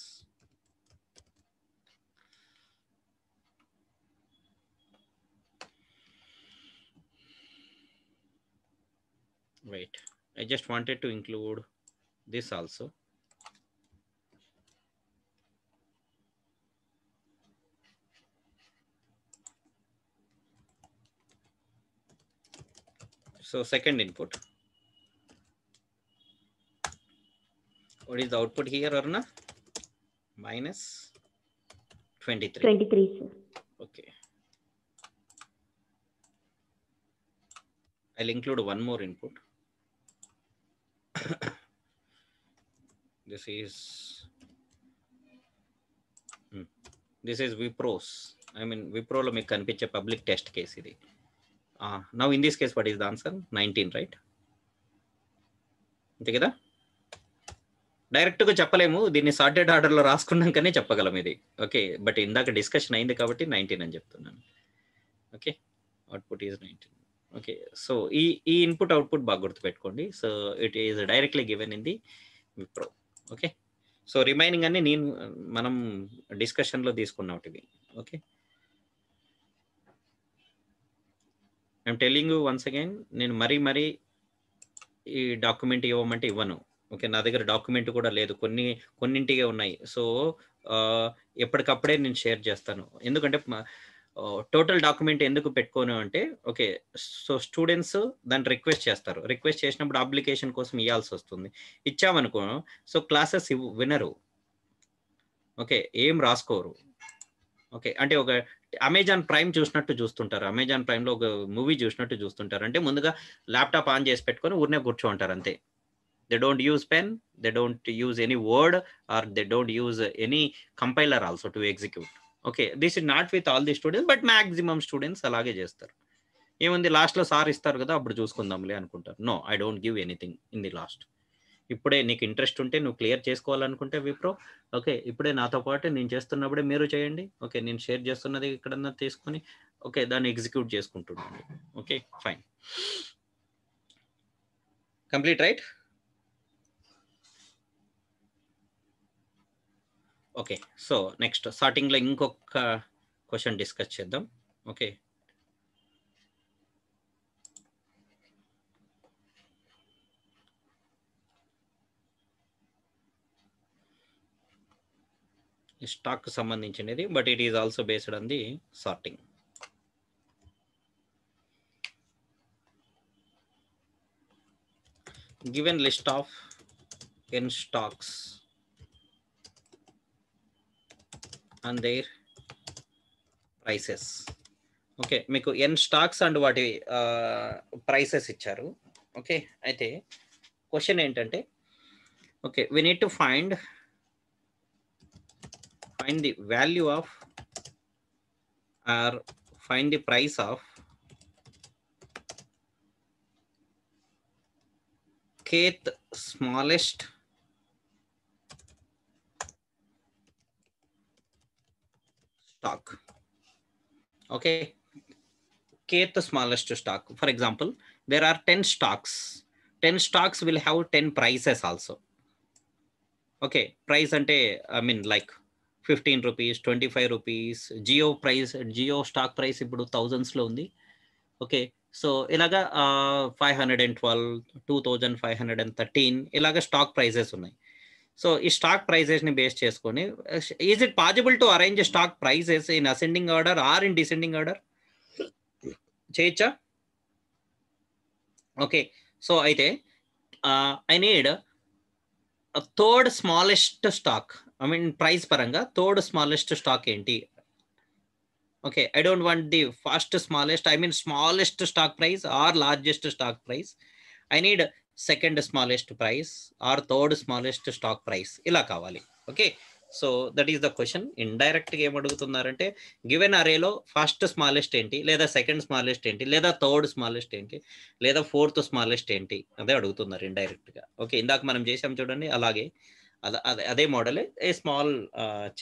Wait, I just wanted to include this also. So second input. What is the output here, Aruna? -23. 23 sir. Okay. I'll include one more input. This is Wipro's. I mean Wipro lo meeku kanipiche public test case idi. Now in this case what is the answer? 19, right? అంతే కదా, డైరెక్ట్గా చెప్పలేము, దీన్ని sorted ఆర్డర్లో రాసుకున్నాకనే చెప్పగలం ఇది. Okay, but ఇందాక discussion అయింది కాబట్టి 19 అని చెప్తున్నాను. Okay, output is 19. Okay, so ఈ ఇన్పుట్ అవుట్పుట్ బాగా గుర్తుపెట్టుకోండి. So it is directly given in the Wipro. Okay, so remaining అన్ని మనం డిస్కషన్లో తీసుకున్నాం ఇవి. Okay, I'm telling you once again, నేను మరీ ఈ డాక్యుమెంట్ ఇవ్వమంటే ఇవ్వను. ఓకే, నా దగ్గర డాక్యుమెంట్ కూడా లేదు, కొన్నింటిగా ఉన్నాయి. సో ఎప్పటికప్పుడే నేను షేర్ చేస్తాను. ఎందుకంటే టోటల్ డాక్యుమెంట్ ఎందుకు పెట్టుకోను అంటే, ఓకే సో స్టూడెంట్స్ దాన్ని రిక్వెస్ట్ చేస్తారు. రిక్వెస్ట్ చేసినప్పుడు అప్లికేషన్ కోసం ఇవ్వాల్సి వస్తుంది. ఇచ్చామనుకో, సో క్లాసెస్ వినరు. ఓకే, ఏం రాసుకోరు. ఓకే, అంటే ఒక అమెజాన్ ప్రైమ్ చూసినట్టు చూస్తుంటారు, అమెజాన్ ప్రైమ్లో ఒక మూవీ చూసినట్టు చూస్తుంటారు. అంటే ముందుగా ల్యాప్టాప్ ఆన్ చేసి పెట్టుకొని ఊరినే కూర్చోంటారు అంతే. They don't use pen, they don't use any word, or they don't use any compiler also to execute. Okay, this is not with all the students, but maximum students అలాగే చేస్తారు. ఏముంది, లాస్ట్లో sir ఇస్తారు కదా అప్పుడు చూసుకుందాంలే అనుకుంటారు. No, I don't give anything in the last. ఇప్పుడే నీకు ఇంట్రెస్ట్ ఉంటే, నువ్వు క్లియర్ చేసుకోవాలనుకుంటే విప్రో, ఓకే ఇప్పుడే నాతో పాటు నేను చేస్తున్నప్పుడే మీరు చేయండి. ఓకే, నేను షేర్ చేస్తున్నది ఇక్కడన్నా తీసుకొని, ఓకే దాన్ని ఎగ్జిక్యూట్ చేసుకుంటున్నాను. Okay fine, complete right. Okay, so next సార్టింగ్లో ఇంకొక క్వశ్చన్ డిస్కస్ చేద్దాం. ఓకే, స్టాక్ సంబంధించినది, but it is also based on the sorting. Given list of n stocks and their prices. Okay, మీకు n stocks and వాటి prices ఇచ్చారు. Okay, అయితే question ఏంటంటే, okay we need to find the value of, or find the price of kth smallest stock. Okay, kth smallest stock. For example, there are 10 stocks. 10 stocks will have 10 prices also. Okay, price ante I mean like 15 rupees, 25 rupees. Geo stock price ఇప్పుడు thousands లో ఉంది. Okay, so ఇలాగా 512, 2513 ఇలాగ stock prices ఉన్నాయి. సో ఈ stock prices ని base చేసుకొని is it possible to arrange stock prices in ascending order or in descending order? చేయొచ్చా? ఓకే, సో అయితే I need third smallest stock. I mean price పరంగా థర్డ్ స్మాలెస్ట్ స్టాక్ ఏంటి? Okay, I don't want the first smallest, I mean smallest stock price or largest stock price. I need second smallest price or third smallest stock price. ఇలా కావాలి. Okay, so that is the question. ఇండైరెక్ట్గా ఏమడుగుతున్నారంటే given అరేలో first smallest ఏంటి, లేదా second smallest ఏంటి, లేదా third smallest ఏంటి, లేదా fourth smallest ఏంటి, అదే అడుగుతున్నారు ఇండైరెక్ట్గా. ఓకే, ఇందాక మనం చేసాం చూడండి, అలాగే అదే మోడలే, a small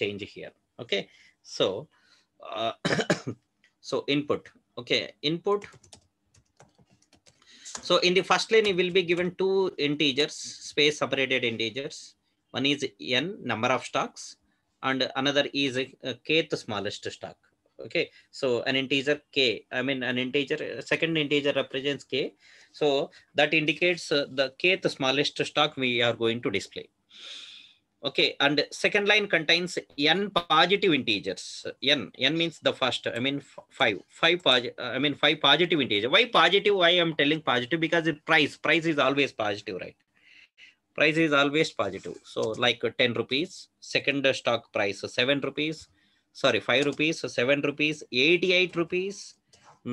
change here. Okay, so so input. Okay, input. So in the first line, it will be given two integers, space separated integers. One is n, number of stocks, and another is kth smallest stock. Okay, so an integer k, I mean an integer, second integer represents k. So that indicates the kth smallest stock we are going to display. Okay, and second line contains n positive integers. N means the first, I mean five positive integer. Why positive? Why I'm telling positive? Because it price is always positive, right? Price is always positive. So like 10 rupees, second stock price 7 rupees, sorry 5 rupees, 7 rupees, 88 rupees,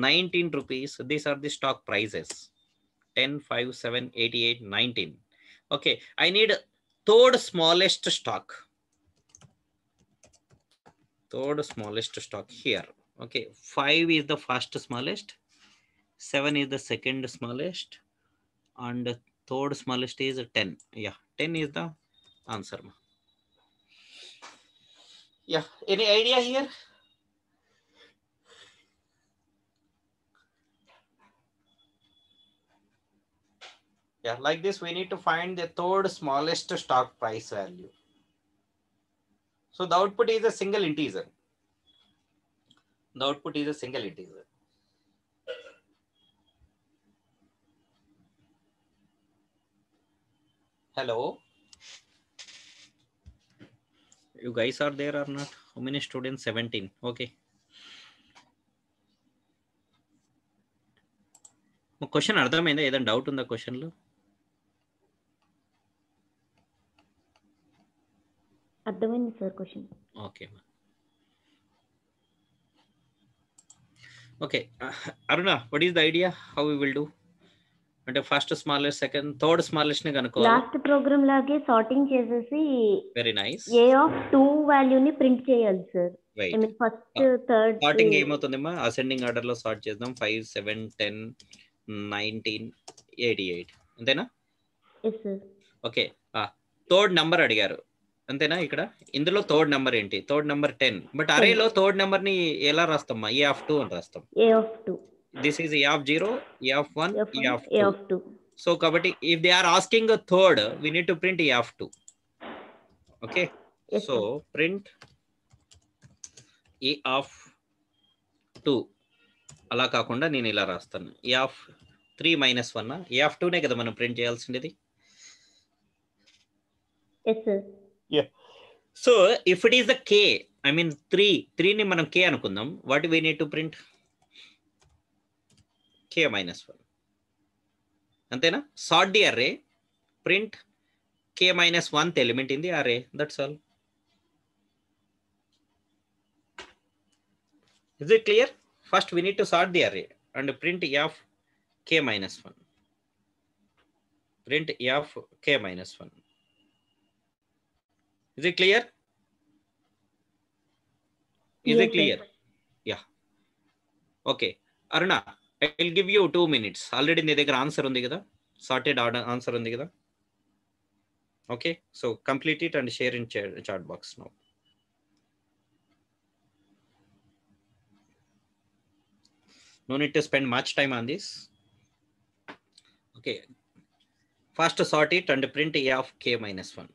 19 rupees. These are the stock prices: 10, 5, 7, 88, 19. Okay, I need third smallest stock. Third smallest stock here. Okay, 5 is the first smallest, 7 is the second smallest, and third smallest is 10. Yeah, 10 is the answer. Yeah, any idea here? Yeah, like this we need to find the third smallest stock price value. So the output is a single integer. The output is a single integer. Hello, you guys are there or not? How many students? 17. Okay, question అర్థమైందా? ఏదైనా doubt ఉందా క్వశ్చన్లో? అర్థమైంది sir question. Okay okay, Aruna, what is the idea? How we will do? అంటే first smallest, second, third smallest ని కనుక్కోవాలి. Last program లాగే sorting చేసేసి వెరీ నైస్. ఏ ఆఫ్ 2 వాల్యూని ప్రింట్ చేయాలి sir. Right, I mean first third sorting ఏమవుతుందమ్మా? Ascending order లో sort చేద్దాం. 5, 7, 10, 19, 88. అంతేనా? Yes sir. Okay, third number అడిగారు అంతేనా? ఇక్కడ ఇందులో థర్డ్ నెంబర్ ఏంటి? Third number 10. బట్ అరేలో థర్డ్ నెంబర్ ని ఎలా రాస్తామా? ఏ ఆఫ్ 2 అని రాస్తాం. A of 2. This is A of 0, A of 1, A of 2. A of 2. So కాబట్టి if they are asking third, we need to print A of 2. Okay, so print A of 2. అలా కాకుండా నేను ఇలా రాస్తాను, ఏ of 3 - 1. A of 2నే కదా మనం print చేయాల్సింది. Yes sir. Yeah, so if it is the k, I mean 3 ని మనం k అనుకుందాం. What we need to print? k - 1. అంతేనా? Sort the array, print k - 1th element in the array. That's all. Is it clear? First we need to sort the array and print a of k - 1. Print a of k - 1. Is it clear? Is it clear? Yeah. Okay. Aruna, I will give you 2 minutes. Already నీ దగ్గర answer ఉంది కదా, sorted answer ఉంది కదా. Okay, so complete it and share in chat box now. No need to spend much time on this. Okay, First sort it and print A of k minus 1.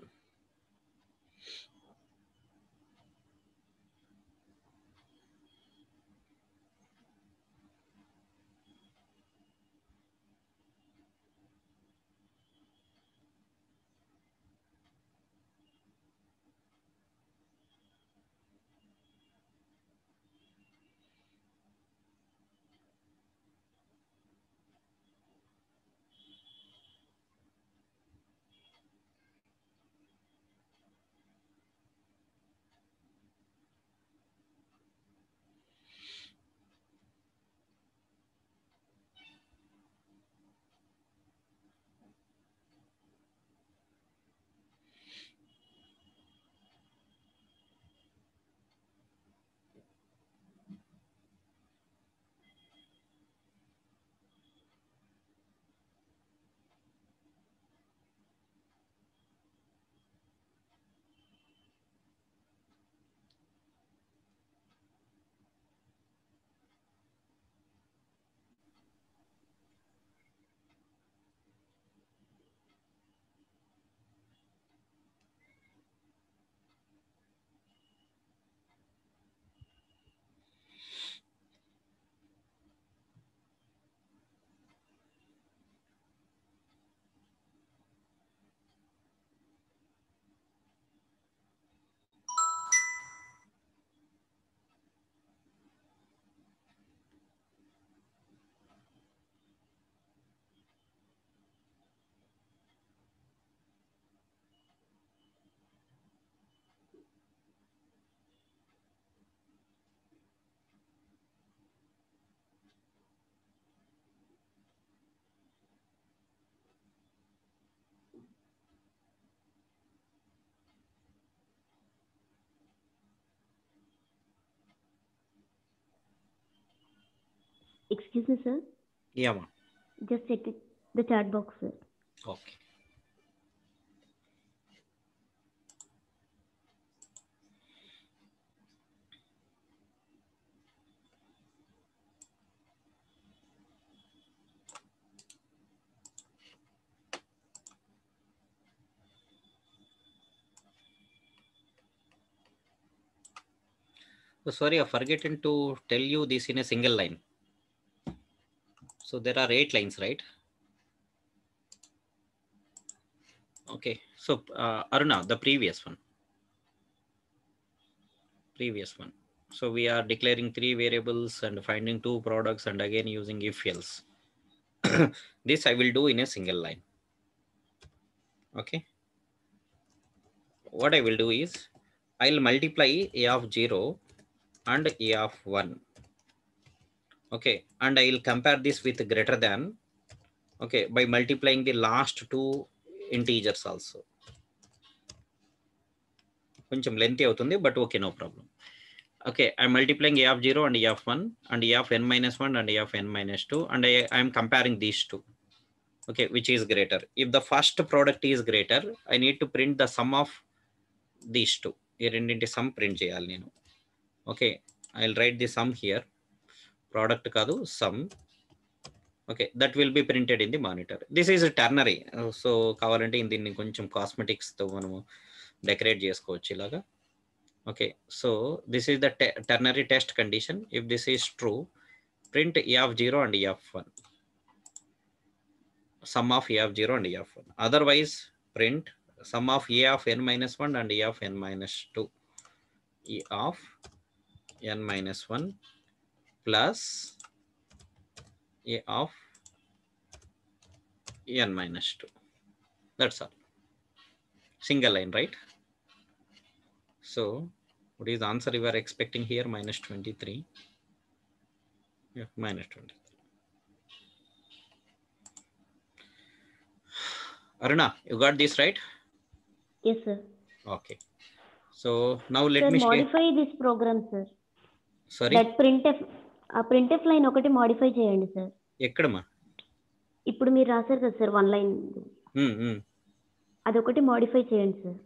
Excuse me, sir. Yeah, ma. Just check the chat box, sir. Okay. So sorry, I've forgotten to tell you this in a single line. So there are 8 lines, right? Okay. So Aruna, the previous one. So we are declaring 3 variables and finding 2 products and again using if else. This I will do in a single line. Okay. What I will do is I'll multiply a of 0 and a of 1. Okay. And I will compare this with greater than, okay, by multiplying the last 2 integers also. కొంచెం lengthy అవుతుంది, but okay, no problem. Okay, I'm multiplying a of 0 and a of 1 and a of n minus 1 and a of n minus 2, and I'm comparing these two. Okay, which is greater? If the first product is greater, I need to print the sum of these two. ఈ రెండింటి sum print చేయాలి నేను. Okay, I'll write the sum here. Product కాదు, sum. Okay, that will be printed in the monitor. This is a ternary. So కావాలంటే దీన్ని కొంచెం cosmetics తో మనము డెకరేట్ చేసుకోవచ్చు ఇలాగా. Okay, so this is the ternary test condition. If this is true, print a of 0 and a of 1. Sum of a of 0 and a of 1. Otherwise, print sum of a of n minus 1 and a of n minus 2. E of n minus 1 plus a of n minus 2. That's all. Single line, right? So what is the answer you are expecting here? Minus 23. Yeah, minus 23. Aruna, you got this right? Yes, sir. Okay. So now let Sir, me modify this program, sir. Sorry? That printf line ఒకటి modify చేయండి sir. ఎక్కడమ్మా? ఇప్పుడు మీరు రాశారు కదా sir 1 line. అదొకటి modify చేయండి sir.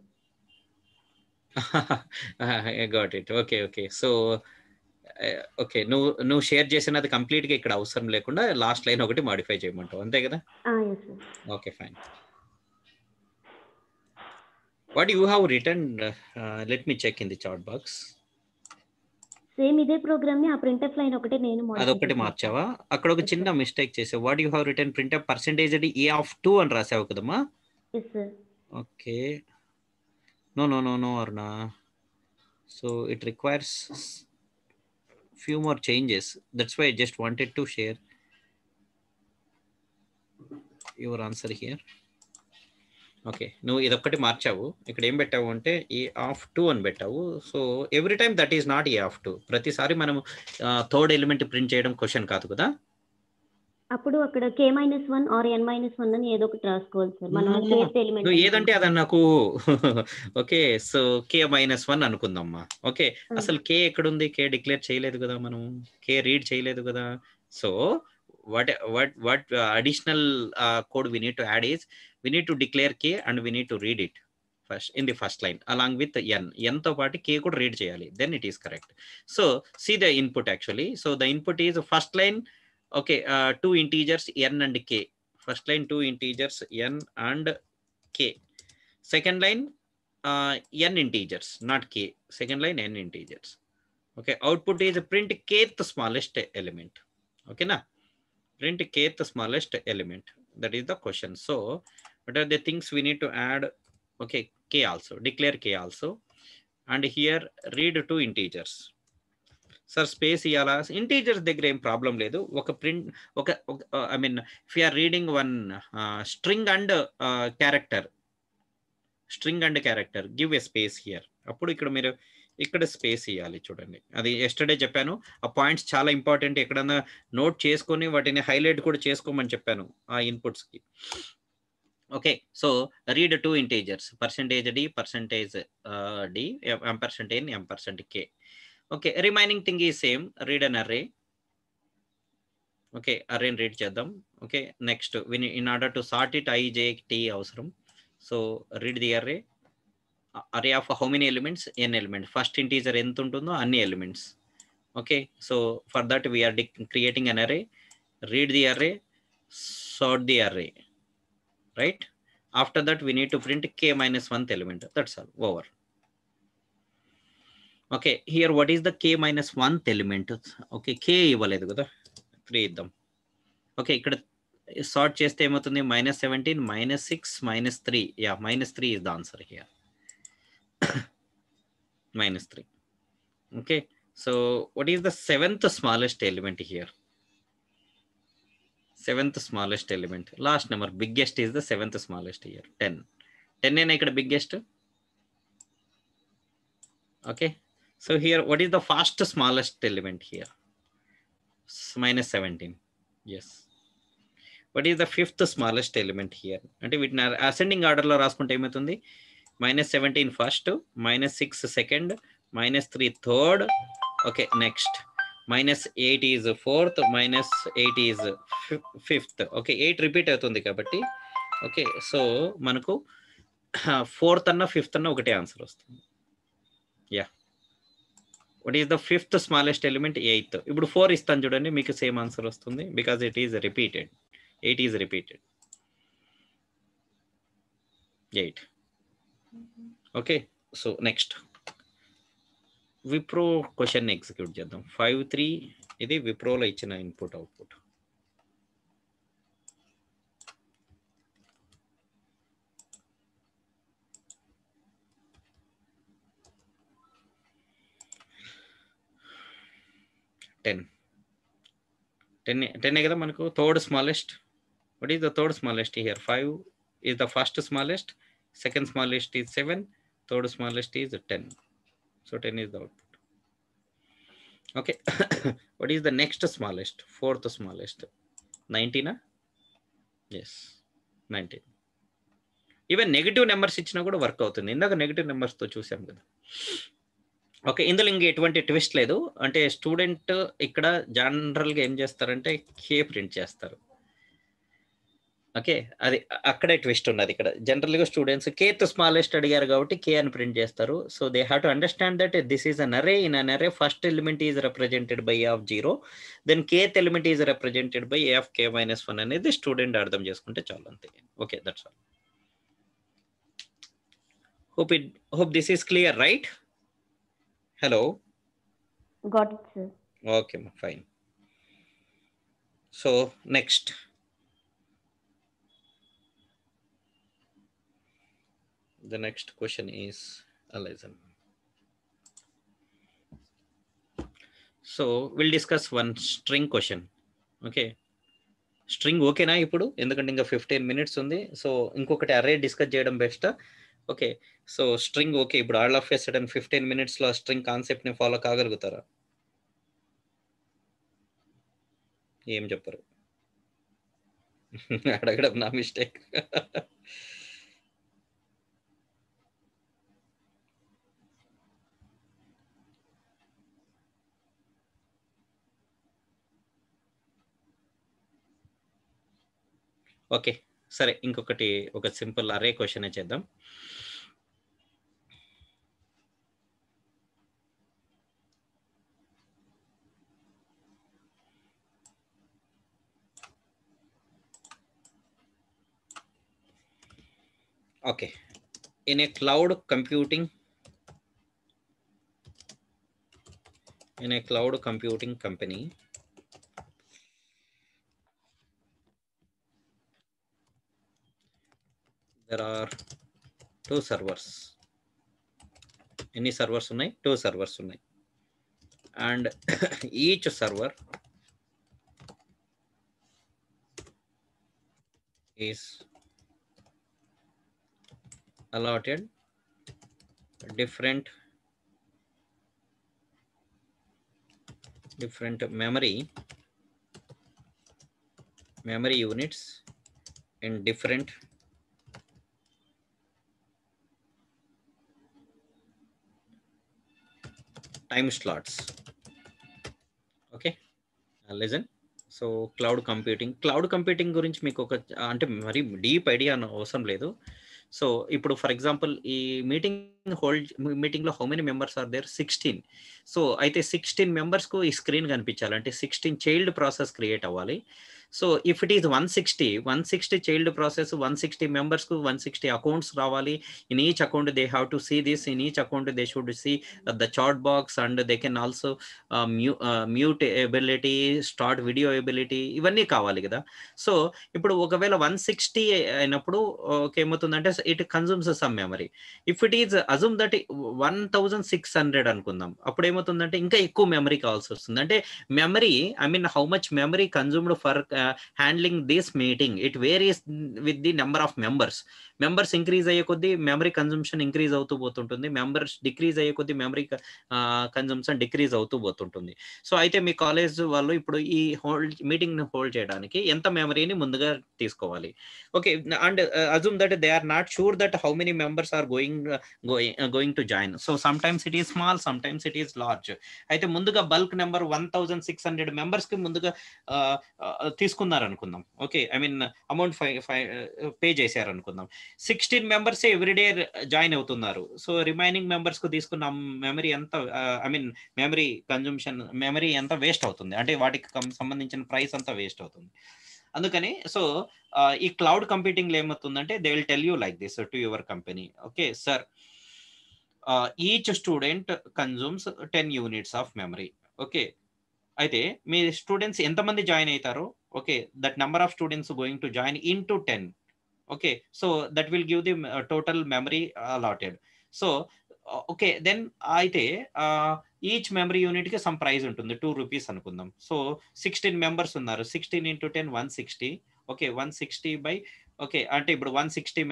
I got it. Okay. So okay, నువ్వు షేర్ చేసినది కంప్లీట్గా ఇక్కడ అవసరం లేకుండా లాస్ట్ లైన్ ఒకటి మాడిఫై చేయమంటావు, అంతే కదా? Yes, sir. Okay, fine. What you have written, let me check in the chat box. Same ఇదే ప్రోగ్రామ్ ని ఆ ప్రింట్ఎఫ్ లైన్ ఒకటే నేను అదొకటి మార్చావా? అక్కడ ఒక చిన్న మిస్టేక్ చేసావు. What you have written printf percentage a of 2 అని రాసావు కదమ్మా? Yes sir. Okay, no Arna, so it requires few more changes. That's why I just wanted to share your answer here. Okay, నువ్వు ఇదొక్కటి మార్చావు. ఇక్కడ ఏం పెట్టావు అంటే ఏ ఆఫ్ 2 అని పెట్టావు. So every time that is not a of 2. ప్రతిసారి మనం థర్డ్ ఎలిమెంట్ ప్రింట్ చేయడం క్వశ్చన్ కాదు కదా. అప్పుడు అక్కడ k-1 ఆర్ n-1 అని ఏదో ఒకటి రాసుకోవాలి సార్. మనం ఎలిమెంట్ నువ్వు ఏదంటే అదని నాకు ఓకే, సో k-1 అనుకుందామ్మా. ఓకే, అసలు k ఎక్కడుంది? k డిక్లేర్ చేయలేదు కదా మనం, k రీడ్ చేయలేదు కదా. So what additional code we need to add is we need to declare k and we need to read it first in the first line along with n తో పాటు k కూడా read చేయాలి, then it is correct. So see the input actually. So the input is first line, okay, 2 integers n and k. First line 2 integers n and k. Second line n integers, not k. Second line n integers. Okay, output is print kth smallest element. Okay na, print kth smallest element. That is the question. So what are the things we need to add? Okay, k also, declare k also, and here read 2 integers. Sir, space iyala, integers దగ్గర ఏం problem లేదు. ఒక print ఒక I mean if you are reading one string and character give a space here. అప్పుడు ఇక్కడ మీరు ఇక్కడ space ఇవ్వాలి. చూడండి, అది ఎస్టర్డే చెప్పాను. ఆ పాయింట్స్ చాలా ఇంపార్టెంట్. ఎక్కడన్నా నోట్ చేసుకొని వాటిని హైలైట్ కూడా చేసుకోమని చెప్పాను ఆ ఇన్పుట్స్కి. Okay, so read 2 integers, %d, %d, %n, %k. Okay, remaining thing is same, read an array. Okay, array read చేద్దాం. Okay, next we need, in order to sort it, I, j, t అవసరం. So read the array of how many elements? n element. First integer ఎంత ఉంటుందో అన్ని elements. Okay, so for that we are creating an array. Read the array, sort the array, right? After that we need to print k-1th element. That's all, over. Okay, here what is the k-1th element? Okay, k ఇవ్వలేదు కదా, 3 ఇద్దాం. Okay, ఇక్కడ sort చేస్తే ఏమవుతుంది? -17, -6, -3. Yeah, -3 is the answer here. -3. Okay, so what is the 7th smallest element here? 7th smallest element, last number, biggest is the 7th smallest here, 10. 10 ఏనా ఇక్కడ biggest? Okay, so here what is the first smallest element here? -17. Yes. What is the 5th smallest element here? అంటే వీటిని ascending ఆర్డర్లో రాసుకుంటే ఏమవుతుంది? -17 first, -6 second, -3 third. Okay, next -8 is 4th, -8 is 5th. Okay, 8 repeat అవుతుంది కాబట్టి okay, so మనకు 4th అన్న 5th అన్న ఒకటే ఆన్సర్ వస్తుంది. Yeah, what is the 5th smallest element? 8th. ఇప్పుడు 4 ఇస్తాను చూడండి, మీకు సేమ్ ఆన్సర్ వస్తుంది because it is repeated. 8 is repeated. 8. Okay, so next Wipro question execute చేద్దాం. 5-3 ఇది విప్రోలో ఇచ్చిన ఇన్పుట్ అవుట్పుట్. టెన్ కదా మనకు third smallest. What is the third smallest here? 5 is the first smallest, second smallest is 7, third smallest is 10. So 10 is the output. Okay, what is the next smallest? Fourth smallest, 19. Yes, 19. Even negative numbers ఇచ్చినా కూడా work అవుతుంది. ఇందాక negative నెంబర్స్తో చూసాం కదా. Okay, ఇందులో ఇంక ఎటువంటి twist లేదు. అంటే స్టూడెంట్ ఇక్కడ జనరల్గా ఏం చేస్తారంటే కే ప్రింట్ చేస్తారు. ఓకే, అది అక్కడే ట్విస్ట్ ఉన్నది. ఇక్కడ జనరల్గా స్టూడెంట్స్ కేత్ స్మాలెస్ట్ అడిగారు కాబట్టి కే అని ప్రింట్ చేస్తారు. So they have to understand that this is an array. In an array first element is represented by of 0, then kth element is represented by of k-1 అనేది student అర్థం చేసుకుంటే చాలు, అంతే. Okay, that's all. Hope this is clear, right? Hello. Got it, sir. Okay, fine. So next, the next question is listen. So we'll discuss one string question. Okay, string ఓకేనా ఇప్పుడు, ఎందుకంటే ఇంకా 15 minutes ఉంది. So ఇంకొకటి array discuss చేయడం best. Okay, so string okay, ఇప్పుడు all of a sudden 15 minutes లో string concept ని ఫాలో కాగలుగుతారా? ఏం చెప్పరు. అడగడం నా మిస్టేక్. ఓకే సరే, ఇంకొకటి ఒక సింపుల్ అరే క్వశ్చన్ చేద్దాం. Okay, in a cloud computing company, there are 2 servers. ఎన్ని సర్వర్స్ ఉన్నాయి? 2 servers ఉన్నాయి. And each server is allotted different memory units in different time slots. Okay, listen. So cloud computing గురించి మీకు ఒక అంటే మరి డీప్ ఐడియా అవసరం లేదు. సో ఇప్పుడు ఫర్ ఎగ్జాంపుల్ ఈ మీటింగ్లో how many members are there? 16. So అయితే 16 మెంబర్స్కు ఈ స్క్రీన్ కనిపించాలి అంటే 16 చైల్డ్ ప్రాసెస్ క్రియేట్ అవ్వాలి. So if it is 160 child process, 160 మెంబర్స్కు 160 అకౌంట్స్ రావాలి. In each account they have to see this, in each account they should see the chat box and they can also mute ability, start video ability, ఇవన్నీ కావాలి కదా. So ఇప్పుడు ఒకవేళ 160 అయినప్పుడు ఏమవుతుందంటే it consumes some memory. If it is assume that 1600 అనుకుందాం, అప్పుడు ఏమవుతుందంటే ఇంకా ఎక్కువ మెమరీ కావాల్సి వస్తుంది. అంటే memory, I mean how much memory consumed for handling this meeting, it varies with the number of members increase అయ్యే కొద్దీ మెమరీ కన్సంప్షన్ ఇంక్రీజ్ అవుతూ పోతుంటుంది, మెంబర్స్ డిక్రీజ్ అయ్యే కొద్దీ మెమరీ కన్సంప్షన్ డిక్రీజ్ అవుతూ పోతుంటుంది. సో అయితే మీ కాలేజ్ వాళ్ళు ఇప్పుడు ఈ మీటింగ్ ని హోల్డ్ చేయడానికి ఎంత మెమరీని ముందుగా తీసుకోవాలి. Okay, and assume that they are not sure that how many members are going to join. So sometimes it is small, sometimes it is large. అయితే ముందుగా బల్క్ నెంబర్ 1600 మెంబర్స్ కి ముందుగా తీసుకున్నారు అనుకుందాం. Okay, I mean amount pay చేశారు అనుకుందాం. 16 members everyday join అవుతున్నారు. So remaining members కు తీసుకున్న మెమరీ ఎంత, I mean memory consumption, memory ఎంత వేస్ట్ అవుతుంది అంటే వాటికి సంబంధించిన ప్రైస్ అంతా వేస్ట్ అవుతుంది. అందుకని సో ఈ క్లౌడ్ కంప్యూటింగ్ లో ఏమవుతుందంటే they will tell you like this to your company. Okay sir, each student consumes 10 units of memory. Okay, అయితే మీ స్టూడెంట్స్ ఎంతమంది జాయిన్ అవుతారో, okay, that number of students going to join into 10. Okay, so that will give the total memory allotted. So okay, then అయితే each memory unit కి some price ఉంటుంది, 2 rupees అనుకుందాం. So 16 members ఉన్నారు, 16 into 10 160. Okay, 160 by okay అంటే ఇప్పుడు 160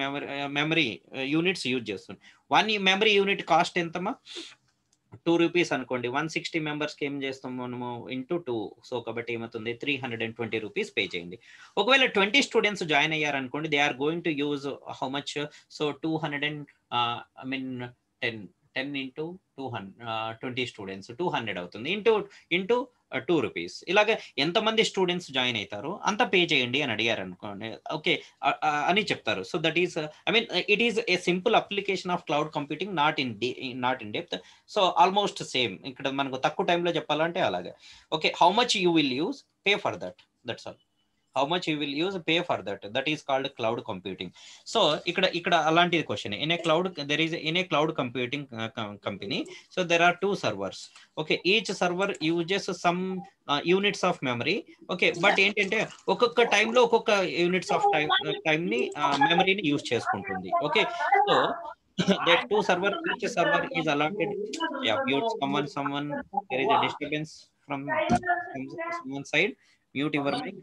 memory units use చేస్తుంది. 1 memory unit cost ఎంతమా? 2 rupees అనుకోండి. 160 మెంబర్స్కి ఏం చేస్తాం మనము ఇంటూ 2. సో కాబట్టి ఏమవుతుంది, 320 rupees పే చేయండి. ఒకవేళ 20 స్టూడెంట్స్ జాయిన్ అయ్యారనుకోండి, they are going to use how much? So 200 I mean 10 into 20 students 200 అవుతుంది, ఇంటూ 2 rupees. ఇలాగ ఎంతమంది స్టూడెంట్స్ జాయిన్ అవుతారో అంత పే చేయండి అని అడిగారు అనుకోండి. ఓకే అని చెప్తారు. So that is I mean it is a simple application of cloud computing, not in depth. So almost same. ఇక్కడ మనకు తక్కువ టైంలో చెప్పాలంటే అలాగే. Okay, how much you will use, pay for that, that's all. how much you will use, pay for that. That is called cloud computing. So ikkada alanti question, in a cloud, there is in a cloud computing company, so there are two servers. Okay, each server uses some units of memory. Okay, but ఏంటంటే ఒక్కొక్క time లో ఒక్కొక్క units of time ని memory ని use చేసుకుంటుంది. Okay, so that two server, each server is allotted. Yeah, mute someone, there is a disturbance from someone side. Mute your mic.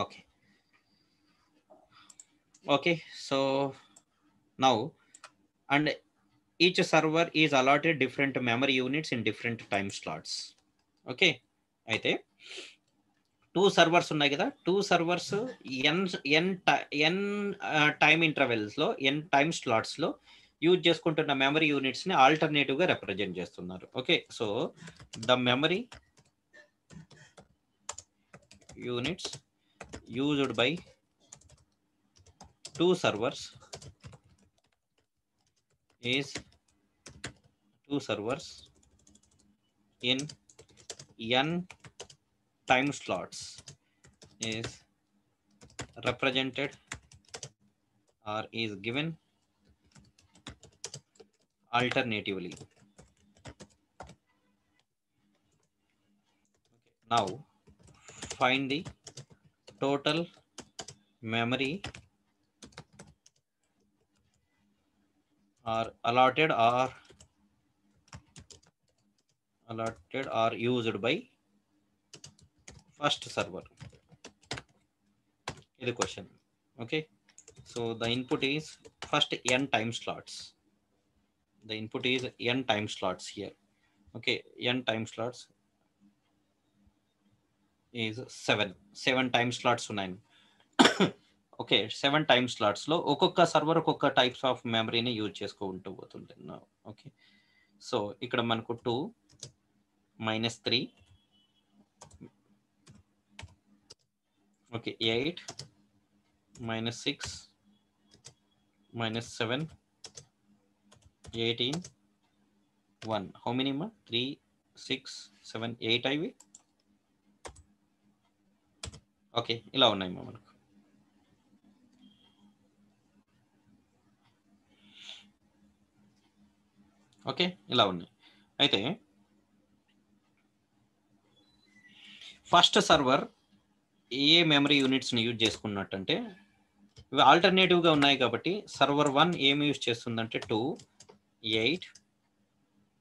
Okay. Okay, so now, and each server is allotted different memory units in different time slots. Okay, అయితే two servers ఉన్నాయి కదా, two servers ఎన్ time intervals లో, ఎన్ time slots లో use చేసుకుంటున్న memory units ని alternative గా represent చేస్తున్నారు. Okay, so the memory units used by two servers is two servers in n time slots is represented or is given alternatively. Now find the total memory are allotted or used by first server. Is the question. Okay, so the input is first n time slots. The input is n time slots here. Okay, n time slots is 7 time slots ఉన్నాయి. Okay, 7 time slots లో ఒక్కొక్క server ఒక్కొక్క types of మెమరీని use చేసుకుంటూ పోతుంటుంది. Okay, so ఇక్కడ మనకు 2 -3, okay 8 -6 -7 18 1. How many మా? 3 6 7 8 అవి. ఓకే, ఇలా ఉన్నాయి మా మనకు. ఓకే, ఇలా ఉన్నాయి. అయితే ఫస్ట్ సర్వర్ ఏ మెమరీ యూనిట్స్ని యూజ్ చేసుకున్నట్టంటే, ఇవి ఆల్టర్నేటివ్గా ఉన్నాయి కాబట్టి సర్వర్ 1 ఏమి యూజ్ చేస్తుందంటే 2 8.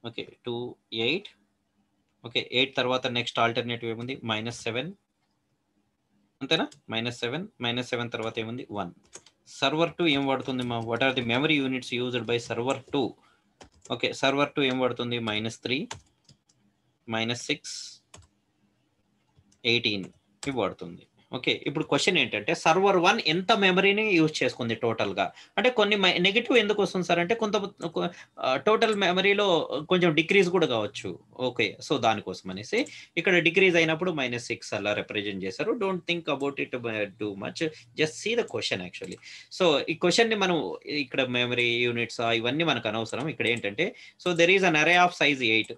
ఓకే 2 8. ఓకే 8 తర్వాత నెక్స్ట్ ఆల్టర్నేటివ్ ఏముంది? -7. అంతేనా? -7 తర్వాత ఏముంది? 1. సర్వర్ 2 ఏం వాడుతుంది మా? What are the memory units used by server 2? ఓకే, సర్వర్ 2 ఏం వాడుతుంది? -3 -6 18 ఇవి వాడుతుంది. ఓకే, ఇప్పుడు క్వశ్చన్ ఏంటంటే సర్వర్ 1 ఎంత మెమరీని యూజ్ చేసుకుంది టోటల్ గా? అంటే కొన్ని నెగిటివ్ ఎందుకు వస్తుంది సార్ అంటే, కొంత టోటల్ మెమరీలో కొంచెం డిక్రీజ్ కూడా కావచ్చు. ఓకే, సో దానికోసం అనేసి ఇక్కడ డిక్రీజ్ అయినప్పుడు -6 అలా రిప్రజెంట్ చేశారు. Don't think about it too much, just see the question actually. So ఈ క్వశ్చన్ ని మనం ఇక్కడ మెమరీ యూనిట్స్ ఇవన్నీ మనకు అనవసరం. ఇక్కడ ఏంటంటే, so there is an array of size 8.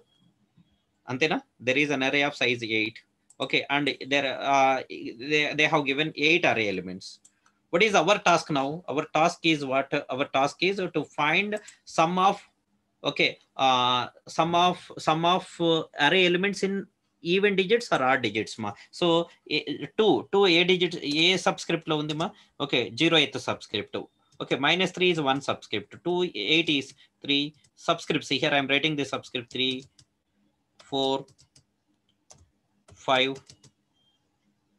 అంతేనా? There is an array of size 8. Okay, and there they have given 8 array elements. What is our task now? Our task is what? Our task is to find sum of, okay, sum of array elements in even digits or odd digits ma. So 2 a digits, a subscript lo undi ma. Okay, 0th subscript. Okay, -3 is 1 subscript. 2 8 is 3 subscripts. Here I am writing the subscript 3 4 5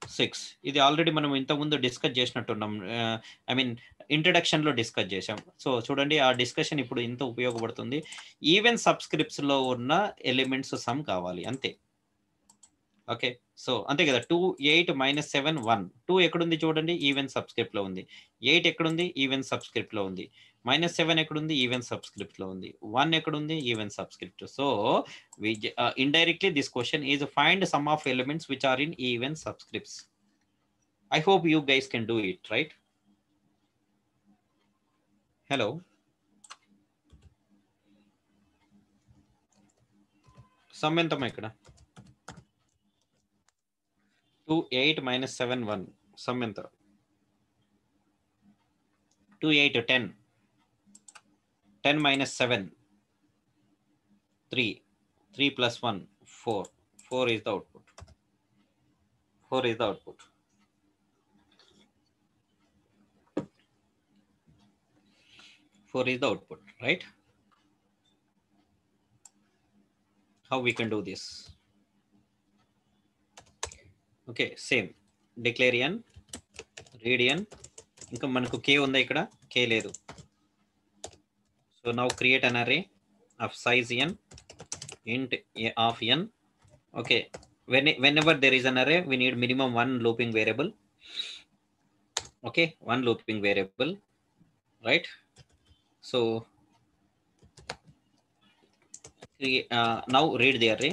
6. ఇది already మనం ఇంతకుముందు discuss చేసినట్టున్నాం. I mean introduction లో discuss చేసాం. So చూడండి, ఆ discussion ఇప్పుడు ఇంత ఉపయోగపడుతుంది. ఈవెన్ సబ్స్క్రిప్ట్స్ లో ఉన్న ఎలిమెంట్స్ సమ్ కావాలి అంతే. ఓకే, సో అంతే కదా. 2 8 -7 1. 2 ఎక్కడుంది చూడండి? ఈవెన్ సబ్స్క్రిప్ట్ లో ఉంది. 8 ఎక్కడుంది? ఈవెన్ సబ్స్క్రిప్ట్ లో ఉంది. -7 ఎక్కడుంది? ఈవెన్ సబ్స్క్రిప్ట్ లో ఉంది. 1 ఎక్కడుంది? Even subscript. So indirectly this question is find sum of elements which are in even subscripts. I hope you guys can do it, right? Hello. Some ఎంతమ్మా ఇక్కడ? 2 8 minus 7 1 sum ఎంత 2 8 10 10 minus 7 3 3 plus 1 4 4 is the output 4 is the output 4 is the output, right? How we can do this? Okay, same declare n read n ఇంకా మనకు k ఉందా ఇక్కడ k లేదు. So now create an array of size n int of n. Okay, whenever there is an array we need minimum one looping variable. Okay, one looping variable, right? So now read the array.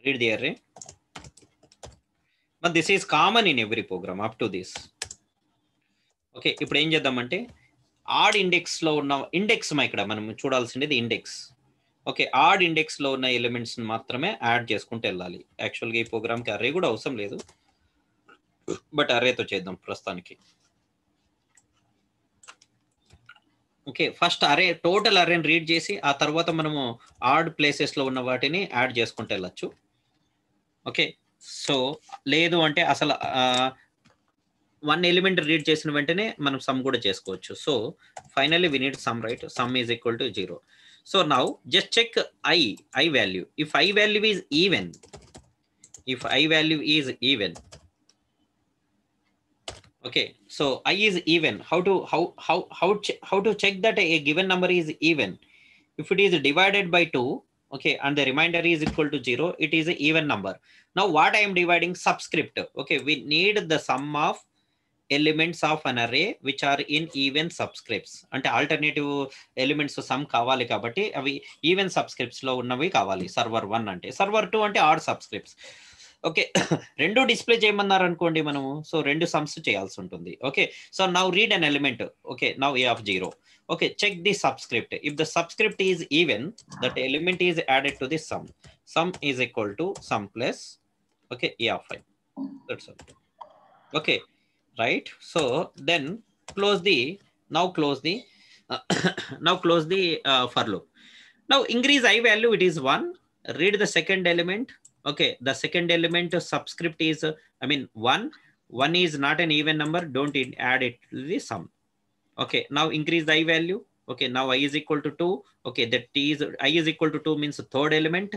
Read the array. But this is common in every program up to this. Okay, ఇప్పుడు ఏం చేద్దామంటే add index లో ఉన్న index ఇక్కడ మనం చూడాల్సింది index. Okay, add index లో ఉన్న ఎలిమెంట్స్ మాత్రమే యాడ్ చేసుకుంటూ వెళ్ళాలి. యాక్చువల్గా ఈ ప్రోగ్రామ్కి అర్రే కూడా అవసరం లేదు, బట్ అర్రేతో చేద్దాం ప్రస్తుతానికి. ఓకే, ఫస్ట్ అర్రే టోటల్ అర్రేని రీడ్ చేసి ఆ తర్వాత మనము ఆడ్ ప్లేసెస్ లో ఉన్న వాటిని యాడ్ చేసుకుంటూ వెళ్ళచ్చు. ఓకే, సో లేదు అంటే అసలు వన్ ఎలిమెంట్ రీడ్ చేసిన వెంటనే మనం సమ్ కూడా చేసుకోవచ్చు. So finally we need sum, right? Sum is equal to 0. So now just check I value. If I value is even, if I value is even, okay, so I is even. How to check that a given number is even? If it is divided by 2, okay, and the remainder is equal to 0, it is an even number. Now what I am dividing? Subscript. Okay, we need the sum of elements of an array which are in even subscripts. అంటే alternative elements some కావాలి కాబట్టి అవి even subscripts లో ఉన్నవి కావాలి. Server 1 అంటే, server 2 అంటే add subscripts. Okay, రెండు డిస్ప్లే చేయమన్నారు అనుకోండి మనము, సో రెండు సమ్స్ చేయాల్సి ఉంటుంది. Okay, so now read an element. Okay, now a of 0. Okay, check the subscript. If the subscript is even, that element is added to the sum. Sum is equal to sum plus, okay, a of 5. That's all. Okay, right? So then close the, now close the now close the for loop. Now increase I value, it is 1. Read the second element. Okay, the second element subscript is 1. 1 is not an even number, don't add it to the sum. Okay, now increase the I value. Okay, now I is equal to 2. Okay, that is I is equal to 2 means third element.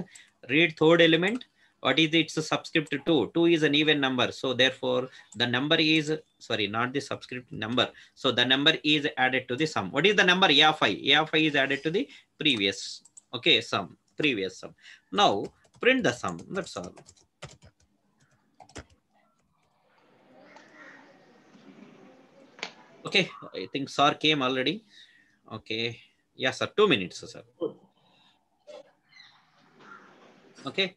Read third element. What is its subscript? 2. 2 is an even number, so therefore the number is, sorry, not the subscript number, so the number is added to the sum. What is the number? A of I. A of I is added to the previous, okay, sum, previous sum. Now print the sum, that's all. Okay, I think sir came already. Okay, yes sir, 2 minutes sir. Okay,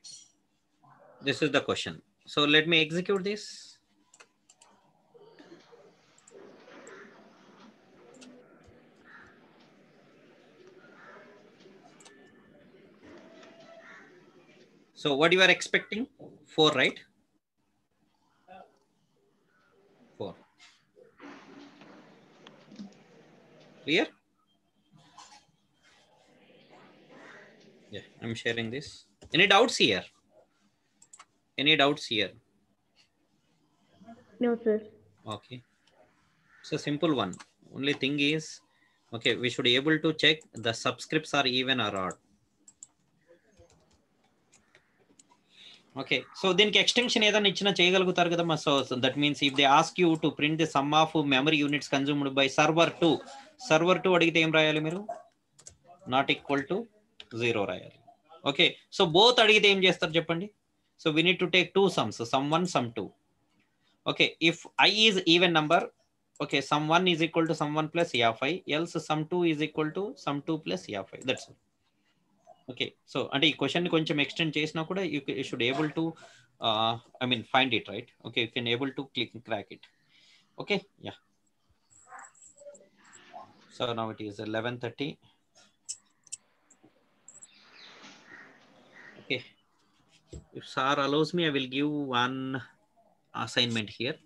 this is the question. So let me execute this. So what you are expecting? 4, right? 4. Clear? Yeah, I'm sharing this. Any doubts here? Any doubts here? No, sir. Okay. It's a simple one. Only thing is, okay, we should be able to check the subscripts are even or odd. Okay, so దీనికి extension ఏదైనా ఇచ్చినా చేయగలుగుతారు కదా. So that means if they ask you to print the sum of memory units consumed by server 2, server 2 అడిగితే ఏం రాయాలి మీరు? Not equal to 0 రాయాలి. ఓకే, సో బోత్ అడిగితే ఏం చేస్తారు చెప్పండి? So we need to take 2 sums, some 1, some 2. Okay, if I is even number, okay, sum 1 is equal to sum 1 plus a of I, else sum 2 is equal to sum 2 plus a of I. That's all. Okay, so అంటే ఈ question ని కొంచెం extend చేసినా కూడా you should able to find it, right? Okay, you can able to crack it. Okay, yeah. So now it is 11:30. If sir allows me, I will give one assignment here.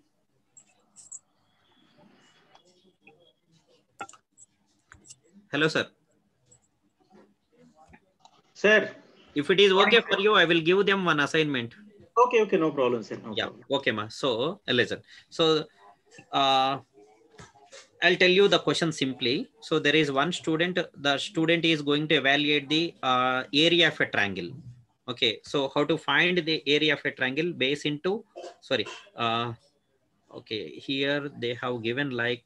Hello, sir. Sir. If it is okay for you, I will give them one assignment. Okay, no problem, sir. No problem. Okay, ma. So listen. So I'll tell you the question simply. So there is one student. The student is going to evaluate the area of a triangle. Okay. So how to find the area of a triangle base into? Sorry. Okay. Here they have given like.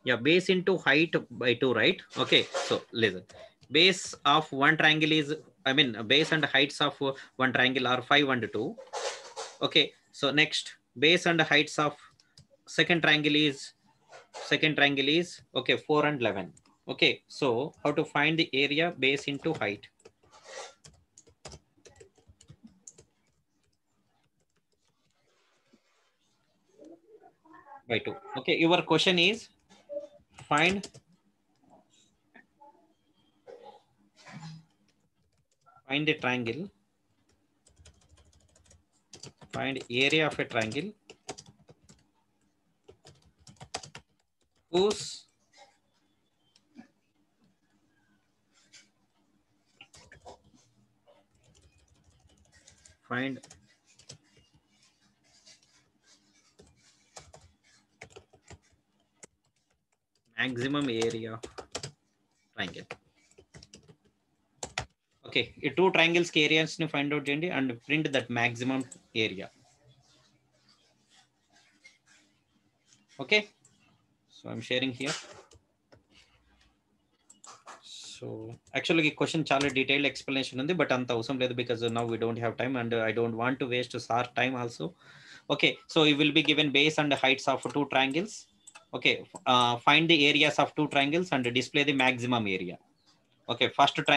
Yeah, base into height by 2, right? Okay, so listen. Base of one triangle is, I mean, base and heights of one triangle are 5 and 2. Okay, so next, base and heights of second triangle is, okay, 4 and 11. Okay, so how to find the area base into height? By 2. Okay, your question is find the triangle, find area of a triangle whose find maximum area of triangle. Okay, two triangles areas ni find out cheyandi and print that maximum area. Okay, so I'm sharing here. So actually question chala detailed explanation undi, but anta avasam ledu because now we don't have time and I don't want to waste our time also. Okay, so you will be given base and heights of two triangles. Okay, find the areas of two triangles and display the maximum area. Okay, first triangle